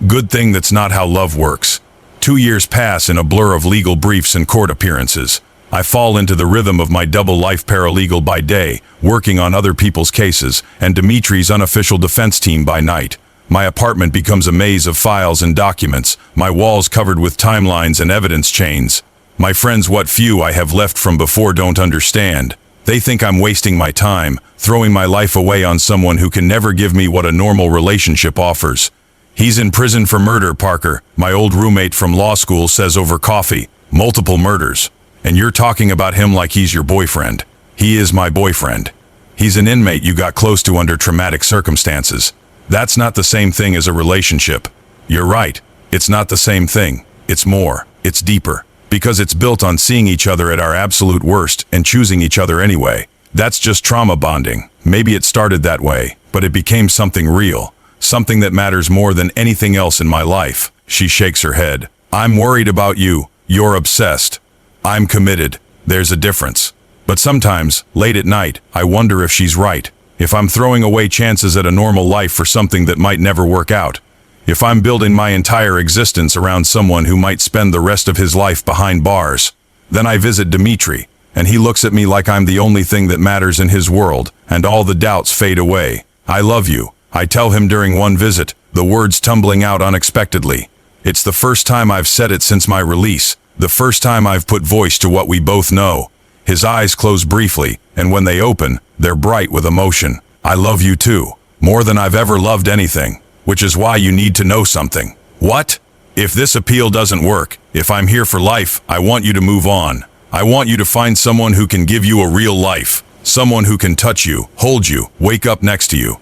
A: Good thing that's not how love works. 2 years pass in a blur of legal briefs and court appearances. I fall into the rhythm of my double-life paralegal by day, working on other people's cases, and Dimitri's unofficial defense team by night. My apartment becomes a maze of files and documents, my walls covered with timelines and evidence chains. My friends, what few I have left from before, don't understand. They think I'm wasting my time, throwing my life away on someone who can never give me what a normal relationship offers. He's in prison for murder, Parker, my old roommate from law school says over coffee. Multiple murders. And you're talking about him like he's your boyfriend. He is my boyfriend. He's an inmate you got close to under traumatic circumstances. That's not the same thing as a relationship. You're right. It's not the same thing. It's more. It's deeper. Because it's built on seeing each other at our absolute worst and choosing each other anyway. That's just trauma bonding. Maybe it started that way, but it became something real. Something that matters more than anything else in my life. She shakes her head. I'm worried about you. You're obsessed. I'm committed. There's a difference. But sometimes, late at night, I wonder if she's right. If I'm throwing away chances at a normal life for something that might never work out. If I'm building my entire existence around someone who might spend the rest of his life behind bars. Then I visit Dimitri, and he looks at me like I'm the only thing that matters in his world, and all the doubts fade away. I love you, I tell him during one visit, the words tumbling out unexpectedly. It's the first time I've said it since my release, the first time I've put voice to what we both know. His eyes close briefly, and when they open, they're bright with emotion. I love you too, more than I've ever loved anything. Which is why you need to know something. What? If this appeal doesn't work, if I'm here for life, I want you to move on. I want you to find someone who can give you a real life. Someone who can touch you, hold you, wake up next to you.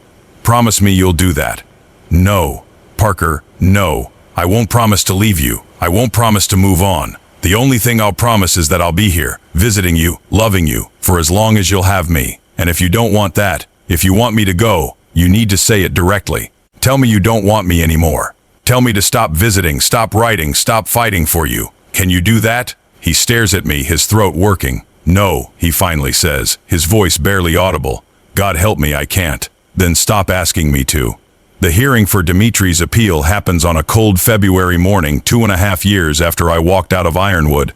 A: Promise me you'll do that. No. Parker, no. I won't promise to leave you. I won't promise to move on. The only thing I'll promise is that I'll be here, visiting you, loving you, for as long as you'll have me. And if you don't want that, if you want me to go, you need to say it directly. Tell me you don't want me anymore. Tell me to stop visiting, stop writing, stop fighting for you. Can you do that? He stares at me, his throat working. No, he finally says, his voice barely audible. God help me, I can't. Then stop asking me to. The hearing for Dimitri's appeal happens on a cold February morning 2.5 years after I walked out of Ironwood.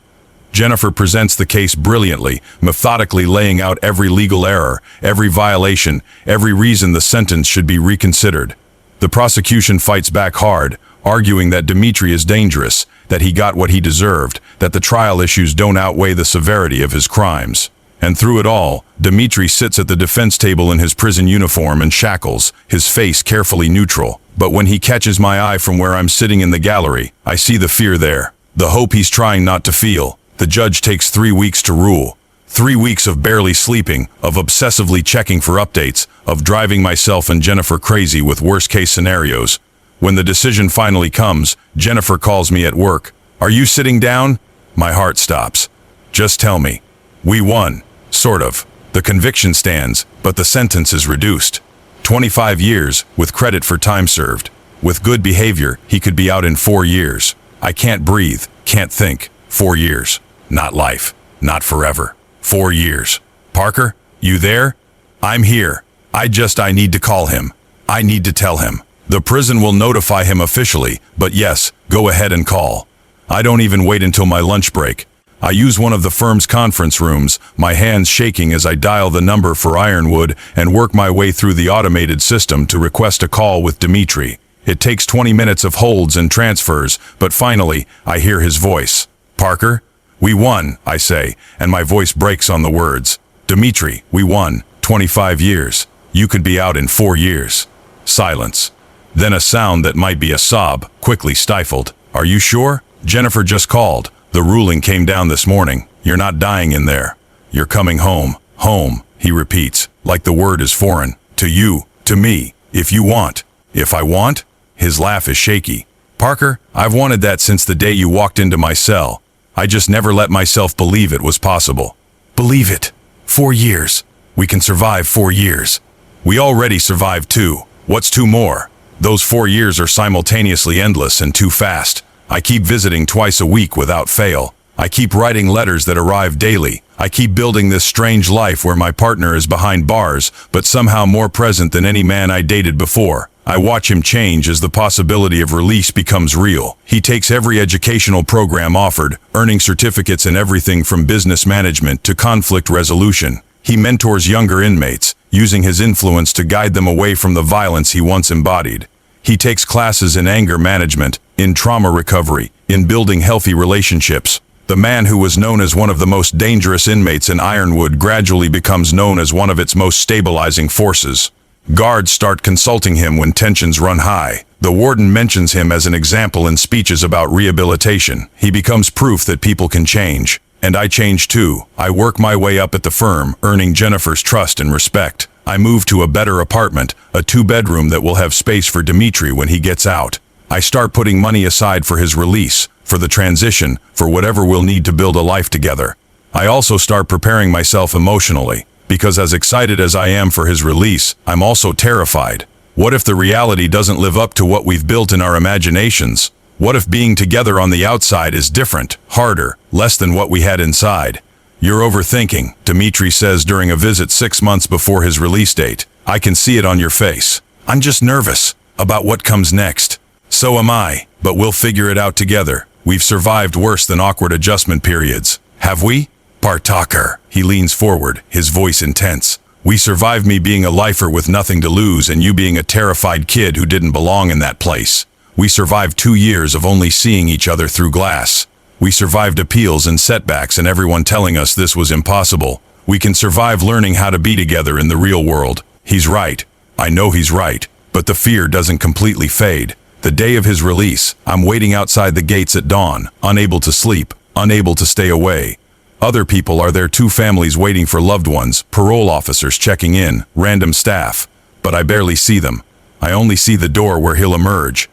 A: Jennifer presents the case brilliantly, methodically laying out every legal error, every violation, every reason the sentence should be reconsidered. The prosecution fights back hard, arguing that Dimitri is dangerous, that he got what he deserved, that the trial issues don't outweigh the severity of his crimes. And through it all, Dimitri sits at the defense table in his prison uniform and shackles, his face carefully neutral. But when he catches my eye from where I'm sitting in the gallery, I see the fear there, the hope he's trying not to feel. The judge takes 3 weeks to rule. 3 weeks of barely sleeping, of obsessively checking for updates, of driving myself and Jennifer crazy with worst-case scenarios. When the decision finally comes, Jennifer calls me at work. Are you sitting down? My heart stops. Just tell me. We won. Sort of. The conviction stands, but the sentence is reduced. 25 years, with credit for time served. With good behavior, he could be out in 4 years. I can't breathe, can't think. 4 years. Not life. Not forever. 4 years. Parker, you there? I'm here. I need to call him. I need to tell him. The prison will notify him officially, but yes, go ahead and call. I don't even wait until my lunch break. I use one of the firm's conference rooms, my hands shaking as I dial the number for Ironwood and work my way through the automated system to request a call with Dimitri. It takes 20 minutes of holds and transfers, but finally, I hear his voice. Parker? We won, I say, and my voice breaks on the words. Dimitri, we won. 25 years. You could be out in 4 years. Silence. Then a sound that might be a sob, quickly stifled. Are you sure? Jennifer just called. The ruling came down this morning. You're not dying in there. You're coming home. Home, he repeats, like the word is foreign. To you, to me, if you want. If I want? His laugh is shaky. Parker, I've wanted that since the day you walked into my cell. I just never let myself believe it was possible. Believe it. 4 years. We can survive 4 years. We already survived 2. What's 2 more? Those 4 years are simultaneously endless and too fast. I keep visiting twice a week without fail. I keep writing letters that arrive daily. I keep building this strange life where my partner is behind bars, but somehow more present than any man I dated before. I watch him change as the possibility of release becomes real. He takes every educational program offered, earning certificates in everything from business management to conflict resolution. He mentors younger inmates, using his influence to guide them away from the violence he once embodied. He takes classes in anger management, in trauma recovery, in building healthy relationships. The man who was known as one of the most dangerous inmates in Ironwood gradually becomes known as one of its most stabilizing forces. Guards start consulting him when tensions run high. The warden mentions him as an example in speeches about rehabilitation. He becomes proof that people can change. And I change too. I work my way up at the firm, earning Jennifer's trust and respect. I move to a better apartment, a 2-bedroom that will have space for Dimitri when he gets out. I start putting money aside for his release, for the transition, for whatever we'll need to build a life together. I also start preparing myself emotionally, because as excited as I am for his release, I'm also terrified. What if the reality doesn't live up to what we've built in our imaginations? What if being together on the outside is different, harder, less than what we had inside? You're overthinking, Dimitri says during a visit 6 months before his release date. I can see it on your face. I'm just nervous about what comes next. So am I, but we'll figure it out together. We've survived worse than awkward adjustment periods. Have we? Partaker. He leans forward, his voice intense. We survived me being a lifer with nothing to lose and you being a terrified kid who didn't belong in that place. We survived 2 years of only seeing each other through glass. We survived appeals and setbacks and everyone telling us this was impossible. We can survive learning how to be together in the real world. He's right. I know he's right. But the fear doesn't completely fade. The day of his release, I'm waiting outside the gates at dawn, unable to sleep, unable to stay away. Other people are there too, families waiting for loved ones, parole officers checking in, random staff. But I barely see them. I only see the door where he'll emerge.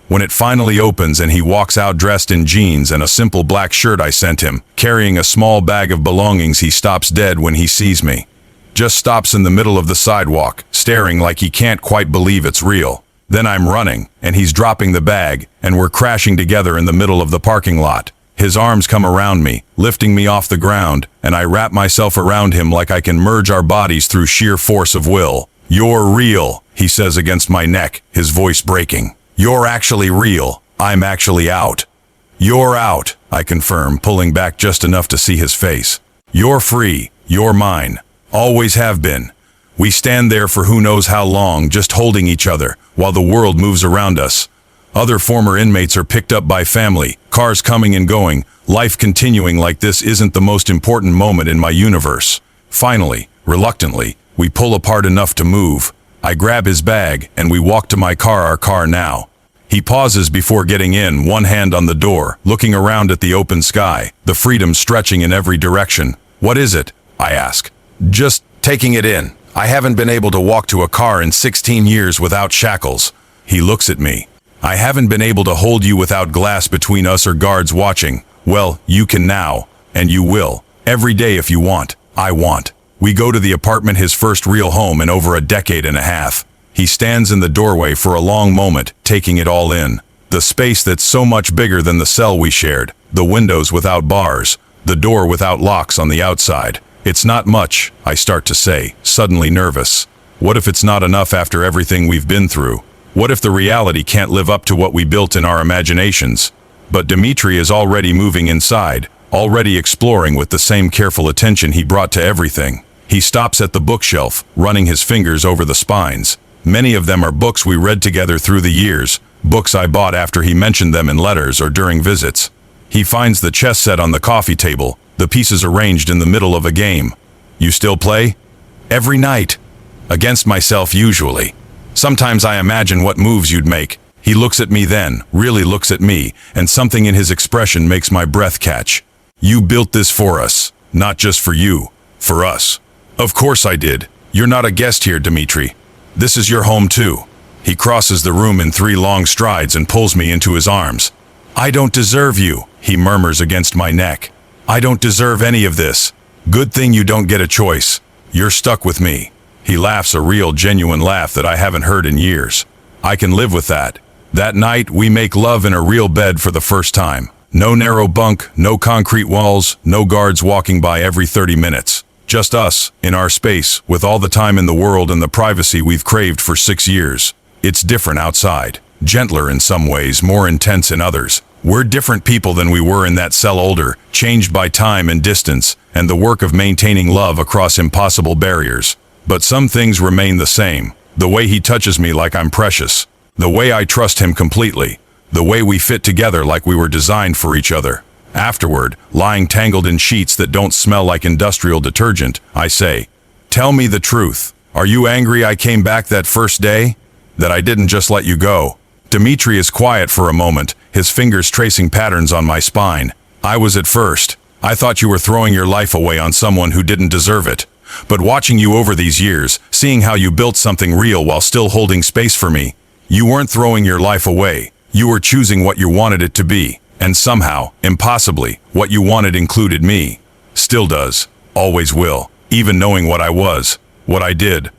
A: When it finally opens and he walks out dressed in jeans and a simple black shirt I sent him, carrying a small bag of belongings, he stops dead when he sees me. Just stops in the middle of the sidewalk, staring like he can't quite believe it's real. Then I'm running, and he's dropping the bag, and we're crashing together in the middle of the parking lot. His arms come around me, lifting me off the ground, and I wrap myself around him like I can merge our bodies through sheer force of will. You're real, he says against my neck, his voice breaking. You're actually real. I'm actually out. You're out, I confirm, pulling back just enough to see his face. You're free. You're mine. Always have been. We stand there for who knows how long, just holding each other, while the world moves around us. Other former inmates are picked up by family, cars coming and going, life continuing like this isn't the most important moment in my universe. Finally, reluctantly, we pull apart enough to move. I grab his bag, and we walk to my car, our car now. He pauses before getting in, one hand on the door, looking around at the open sky, the freedom stretching in every direction. What is it? I ask. Just taking it in. I haven't been able to walk to a car in 16 years without shackles. He looks at me. I haven't been able to hold you without glass between us or guards watching. Well, you can now, and you will. Every day if you want. I want. We go to the apartment, his first real home in over a decade and a half. He stands in the doorway for a long moment, taking it all in. The space that's so much bigger than the cell we shared. The windows without bars. The door without locks on the outside. It's not much, I start to say, suddenly nervous. What if it's not enough after everything we've been through? What if the reality can't live up to what we built in our imaginations? But Dmitri is already moving inside, already exploring with the same careful attention he brought to everything. He stops at the bookshelf, running his fingers over the spines. Many of them are books we read together through the years, books I bought after he mentioned them in letters or during visits. He finds the chess set on the coffee table, the pieces arranged in the middle of a game. You still play? Every night. Against myself usually. Sometimes I imagine what moves you'd make. He looks at me then, really looks at me, and something in his expression makes my breath catch. You built this for us, not just for you, for us. Of course I did. You're not a guest here, Dmitri. This is your home too. He crosses the room in 3 long strides and pulls me into his arms. I don't deserve you, he murmurs against my neck. I don't deserve any of this. Good thing you don't get a choice. You're stuck with me. He laughs a real, genuine laugh that I haven't heard in years. I can live with that. That night, we make love in a real bed for the first time. No narrow bunk, no concrete walls, no guards walking by every 30 minutes. Just us, in our space, with all the time in the world and the privacy we've craved for 6 years. It's different outside. Gentler in some ways, more intense in others. We're different people than we were in that cell, older, changed by time and distance, and the work of maintaining love across impossible barriers. But some things remain the same. The way he touches me like I'm precious. The way I trust him completely. The way we fit together like we were designed for each other. Afterward, lying tangled in sheets that don't smell like industrial detergent, I say, "Tell me the truth. Are you angry I came back that first day? That I didn't just let you go?" Dmitri is quiet for a moment, his fingers tracing patterns on my spine. I was at first. I thought you were throwing your life away on someone who didn't deserve it. But watching you over these years, seeing how you built something real while still holding space for me, you weren't throwing your life away. You were choosing what you wanted it to be. And somehow, impossibly, what you wanted included me. Still does. Always will. Even knowing what I was. What I did.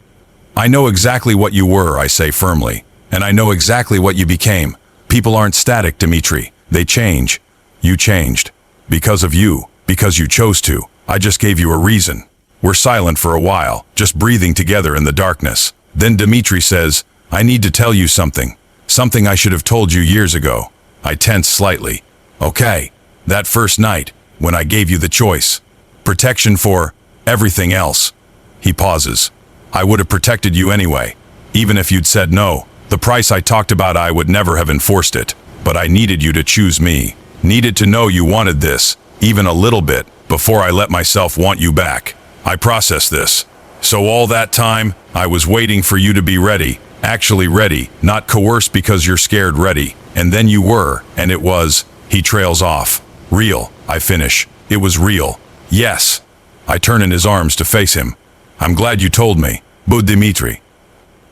A: I know exactly what you were, I say firmly. And I know exactly what you became. People aren't static, Dmitri. They change. You changed. Because of you. Because you chose to. I just gave you a reason. We're silent for a while, just breathing together in the darkness. Then Dmitri says, I need to tell you something. Something I should have told you years ago. I tense slightly. Okay. That first night, when I gave you the choice. Protection for everything else. He pauses. I would have protected you anyway. Even if you'd said no. The price I talked about, I would never have enforced it. But I needed you to choose me. Needed to know you wanted this, even a little bit, before I let myself want you back. I processed this. So all that time, I was waiting for you to be ready. Actually ready, not coerced because you're scared, ready. And then you were, and it was, he trails off. Real, I finish. It was real. Yes. I turn in his arms to face him. I'm glad you told me. But Dmitri.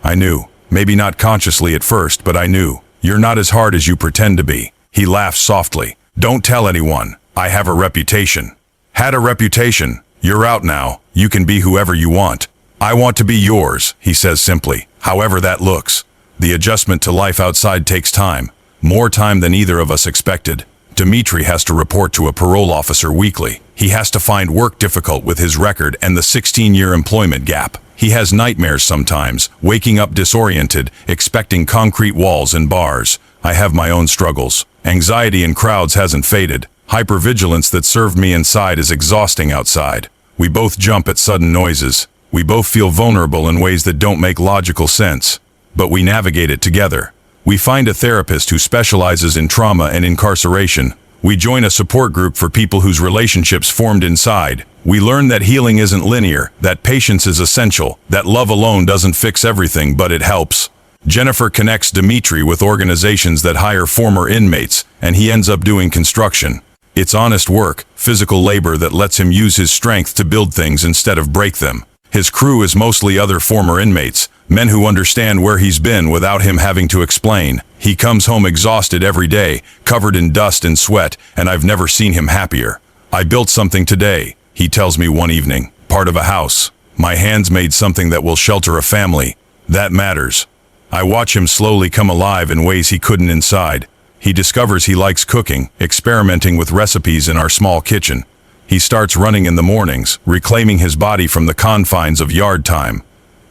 A: I knew. Maybe not consciously at first, but I knew. You're not as hard as you pretend to be. He laughs softly. Don't tell anyone. I have a reputation. Had a reputation. You're out now. You can be whoever you want. I want to be yours, he says simply, however that looks. The adjustment to life outside takes time. More time than either of us expected. Dmitri has to report to a parole officer weekly. He has to find work difficult with his record and the 16-year employment gap. He has nightmares sometimes, waking up disoriented, expecting concrete walls and bars. I have my own struggles. Anxiety in crowds hasn't faded. Hypervigilance that served me inside is exhausting outside. We both jump at sudden noises. We both feel vulnerable in ways that don't make logical sense. But we navigate it together. We find a therapist who specializes in trauma and incarceration. We join a support group for people whose relationships formed inside. We learn that healing isn't linear, that patience is essential, that love alone doesn't fix everything, but it helps. Jennifer connects Dmitri with organizations that hire former inmates, and he ends up doing construction. It's honest work, physical labor that lets him use his strength to build things instead of break them. His crew is mostly other former inmates, men who understand where he's been without him having to explain. He comes home exhausted every day, covered in dust and sweat, and I've never seen him happier. I built something today, he tells me one evening, part of a house. My hands made something that will shelter a family. That matters. I watch him slowly come alive in ways he couldn't inside. He discovers he likes cooking, experimenting with recipes in our small kitchen. He starts running in the mornings, reclaiming his body from the confines of yard time.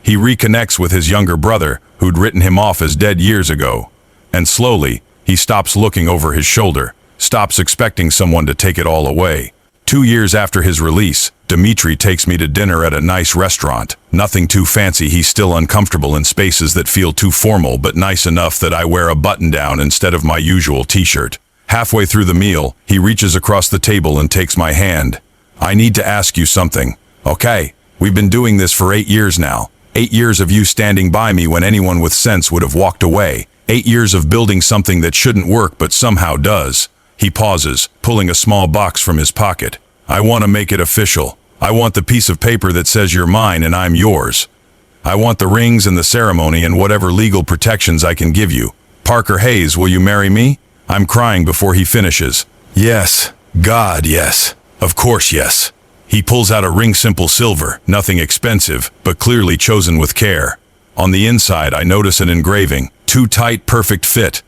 A: He reconnects with his younger brother, who'd written him off as dead years ago. And slowly, he stops looking over his shoulder, stops expecting someone to take it all away. 2 years after his release, Dmitri takes me to dinner at a nice restaurant. Nothing too fancy, he's still uncomfortable in spaces that feel too formal, but nice enough that I wear a button-down instead of my usual t-shirt. Halfway through the meal, he reaches across the table and takes my hand. "I need to ask you something. Okay, we've been doing this for 8 years now. 8 years of you standing by me when anyone with sense would have walked away. 8 years of building something that shouldn't work but somehow does." He pauses, pulling a small box from his pocket. "I want to make it official. I want the piece of paper that says you're mine and I'm yours. I want the rings and the ceremony and whatever legal protections I can give you. Parker Hayes, will you marry me?" I'm crying before he finishes. "Yes. God, yes. Of course, yes." He pulls out a ring, simple silver, nothing expensive, but clearly chosen with care. On the inside, I notice an engraving. "Too tight, perfect fit."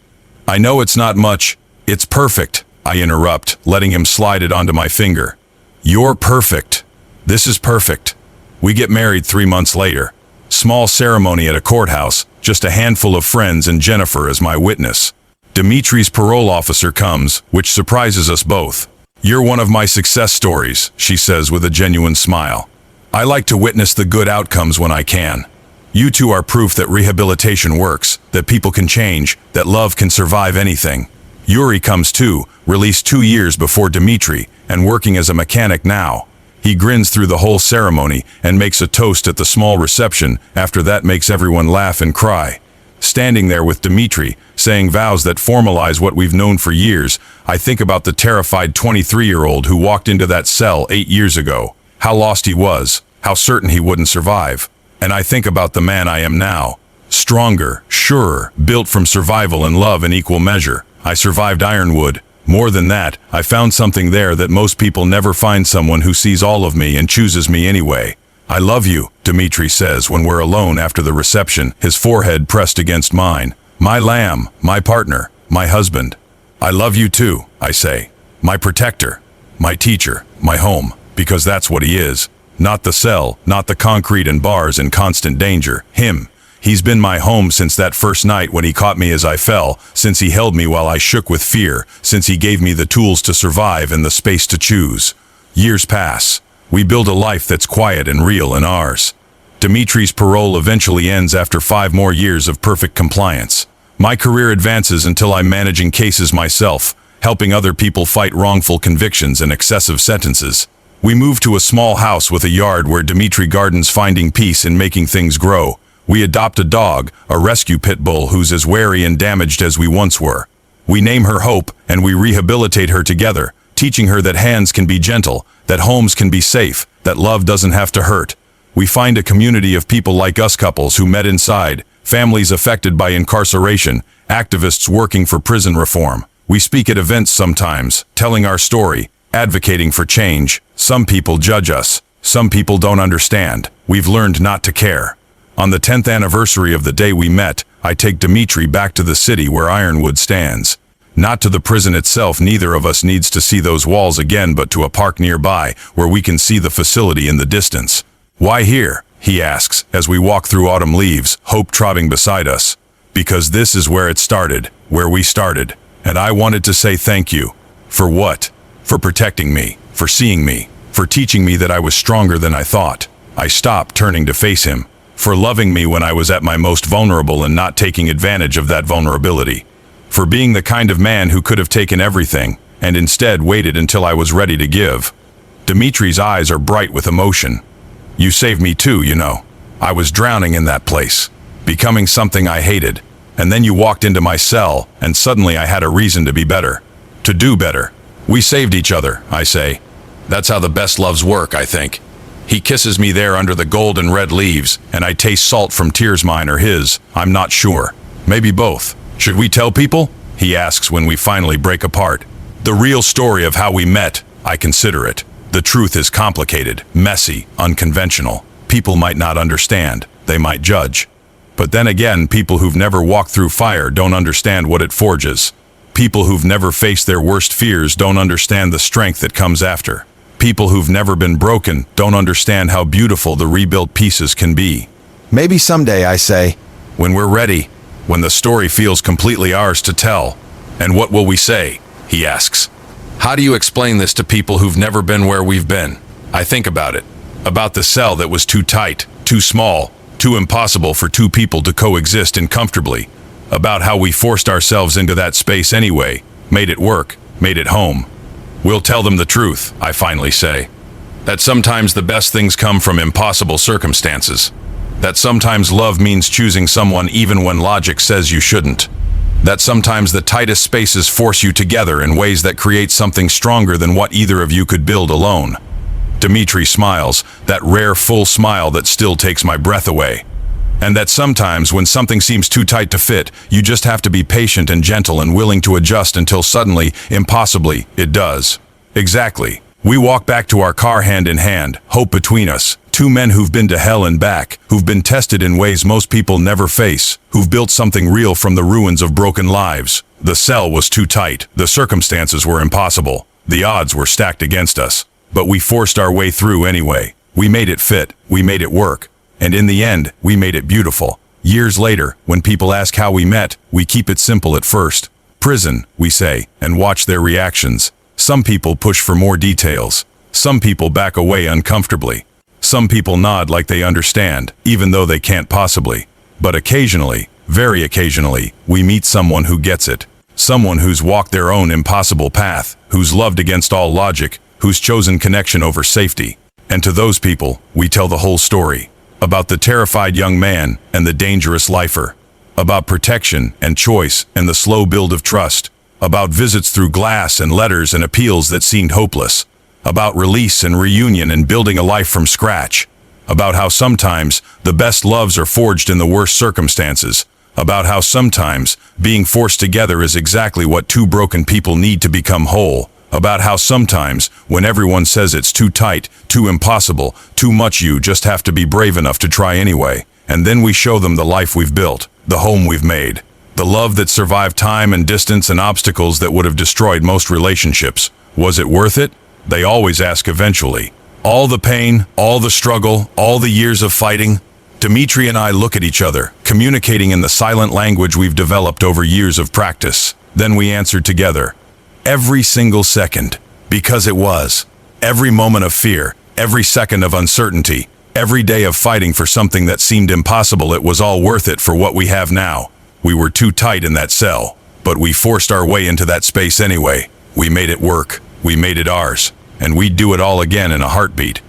A: "I know it's not much. It's perfect," I interrupt, letting him slide it onto my finger. "You're perfect. This is perfect." We get married 3 months later. Small ceremony at a courthouse, just a handful of friends and Jennifer as my witness. Dimitri's parole officer comes, which surprises us both. "You're one of my success stories," she says with a genuine smile. "I like to witness the good outcomes when I can. You two are proof that rehabilitation works, that people can change, that love can survive anything." Yuri comes too, released 2 years before Dmitri, and working as a mechanic now. He grins through the whole ceremony and makes a toast at the small reception. After that makes everyone laugh and cry. Standing there with Dmitri, saying vows that formalize what we've known for years, I think about the terrified 23-year-old who walked into that cell 8 years ago. How lost he was, how certain he wouldn't survive. And I think about the man I am now. Stronger, surer, built from survival and love in equal measure. I survived Ironwood. More than that, I found something there that most people never find: someone who sees all of me and chooses me anyway. "I love you," Dmitri says when we're alone after the reception, his forehead pressed against mine. "My lamb, my partner, my husband." "I love you too," I say. "My protector, my teacher, my home," because that's what he is. Not the cell, not the concrete and bars in constant danger. Him. He's been my home since that first night when he caught me as I fell, since he held me while I shook with fear, since he gave me the tools to survive and the space to choose. Years pass. We build a life that's quiet and real and ours. Dimitri's parole eventually ends after 5 more years of perfect compliance. My career advances until I'm managing cases myself, helping other people fight wrongful convictions and excessive sentences. We move to a small house with a yard where Dmitri gardens, finding peace in making things grow. We adopt a dog, a rescue pit bull who's as wary and damaged as we once were. We name her Hope, and we rehabilitate her together, teaching her that hands can be gentle, that homes can be safe, that love doesn't have to hurt. We find a community of people like us, couples who met inside, families affected by incarceration, activists working for prison reform. We speak at events sometimes, telling our story, advocating for change. Some people judge us. Some people don't understand. We've learned not to care. On the 10th anniversary of the day we met, I take Dmitri back to the city where Ironwood stands. Not to the prison itself, neither of us needs to see those walls again, but to a park nearby where we can see the facility in the distance. "Why here?" he asks as we walk through autumn leaves, Hope trotting beside us. "Because this is where it started, where we started. And I wanted to say thank you." "For what?" "For protecting me, for seeing me, for teaching me that I was stronger than I thought." I stop, turning to face him. "For loving me when I was at my most vulnerable and not taking advantage of that vulnerability. For being the kind of man who could have taken everything, and instead waited until I was ready to give." Dimitri's eyes are bright with emotion. "You saved me too, you know. I was drowning in that place, becoming something I hated. And then you walked into my cell, and suddenly I had a reason to be better. To do better. We saved each other," I say. "That's how the best loves work, I think." He kisses me there under the gold and red leaves, and I taste salt from tears, mine or his. I'm not sure. Maybe both. "Should we tell people?" he asks when we finally break apart. "The real story of how we met, I consider it. The truth is complicated, messy, unconventional. People might not understand. They might judge. But then again, people who've never walked through fire don't understand what it forges. People who've never faced their worst fears don't understand the strength that comes after. People who've never been broken don't understand how beautiful the rebuilt pieces can be."
B: Maybe someday, I say.
A: When we're ready, when the story feels completely ours to tell. And what will we say? He asks. How do you explain this to people who've never been where we've been? I think about it. About the cell that was too tight, too small, too impossible for two people to coexist comfortably. About how we forced ourselves into that space anyway, made it work, made it home. We'll tell them the truth, I finally say. That sometimes the best things come from impossible circumstances. That sometimes love means choosing someone even when logic says you shouldn't. That sometimes the tightest spaces force you together in ways that create something stronger than what either of you could build alone. Dimitri smiles, that rare full smile that still takes my breath away. And that sometimes when something seems too tight to fit, you just have to be patient and gentle and willing to adjust until suddenly, impossibly, it does. Exactly. We walk back to our car hand in hand, hope between us. Two men who've been to hell and back, who've been tested in ways most people never face, who've built something real from the ruins of broken lives. The cell was too tight, the circumstances were impossible, the odds were stacked against us. But we forced our way through anyway. We made it fit, we made it work. And in the end, we made it beautiful. Years later, when people ask how we met, we keep it simple at first. Prison, we say, and watch their reactions. Some people push for more details. Some people back away uncomfortably. Some people nod like they understand, even though they can't possibly. But occasionally, very occasionally, we meet someone who gets it. Someone who's walked their own impossible path, who's loved against all logic, who's chosen connection over safety. And to those people, we tell the whole story. About the terrified young man and the dangerous lifer. About protection and choice and the slow build of trust. About visits through glass and letters and appeals that seemed hopeless. About release and reunion and building a life from scratch. About how sometimes the best loves are forged in the worst circumstances. About how sometimes being forced together is exactly what two broken people need to become whole. About how sometimes when everyone says it's too tight, too impossible, too much, you just have to be brave enough to try anyway. And then we show them the life we've built, the home we've made. The love that survived time and distance and obstacles that would have destroyed most relationships. Was it worth it? They always ask eventually. All the pain, all the struggle, all the years of fighting. Dimitri and I look at each other, communicating in the silent language we've developed over years of practice. Then we answered together. Every single second. Because it was. Every moment of fear, every second of uncertainty, every day of fighting for something that seemed impossible, it was all worth it for what we have now. We were too tight in that cell, but we forced our way into that space anyway. We made it work. We made it ours. And we'd do it all again in a heartbeat.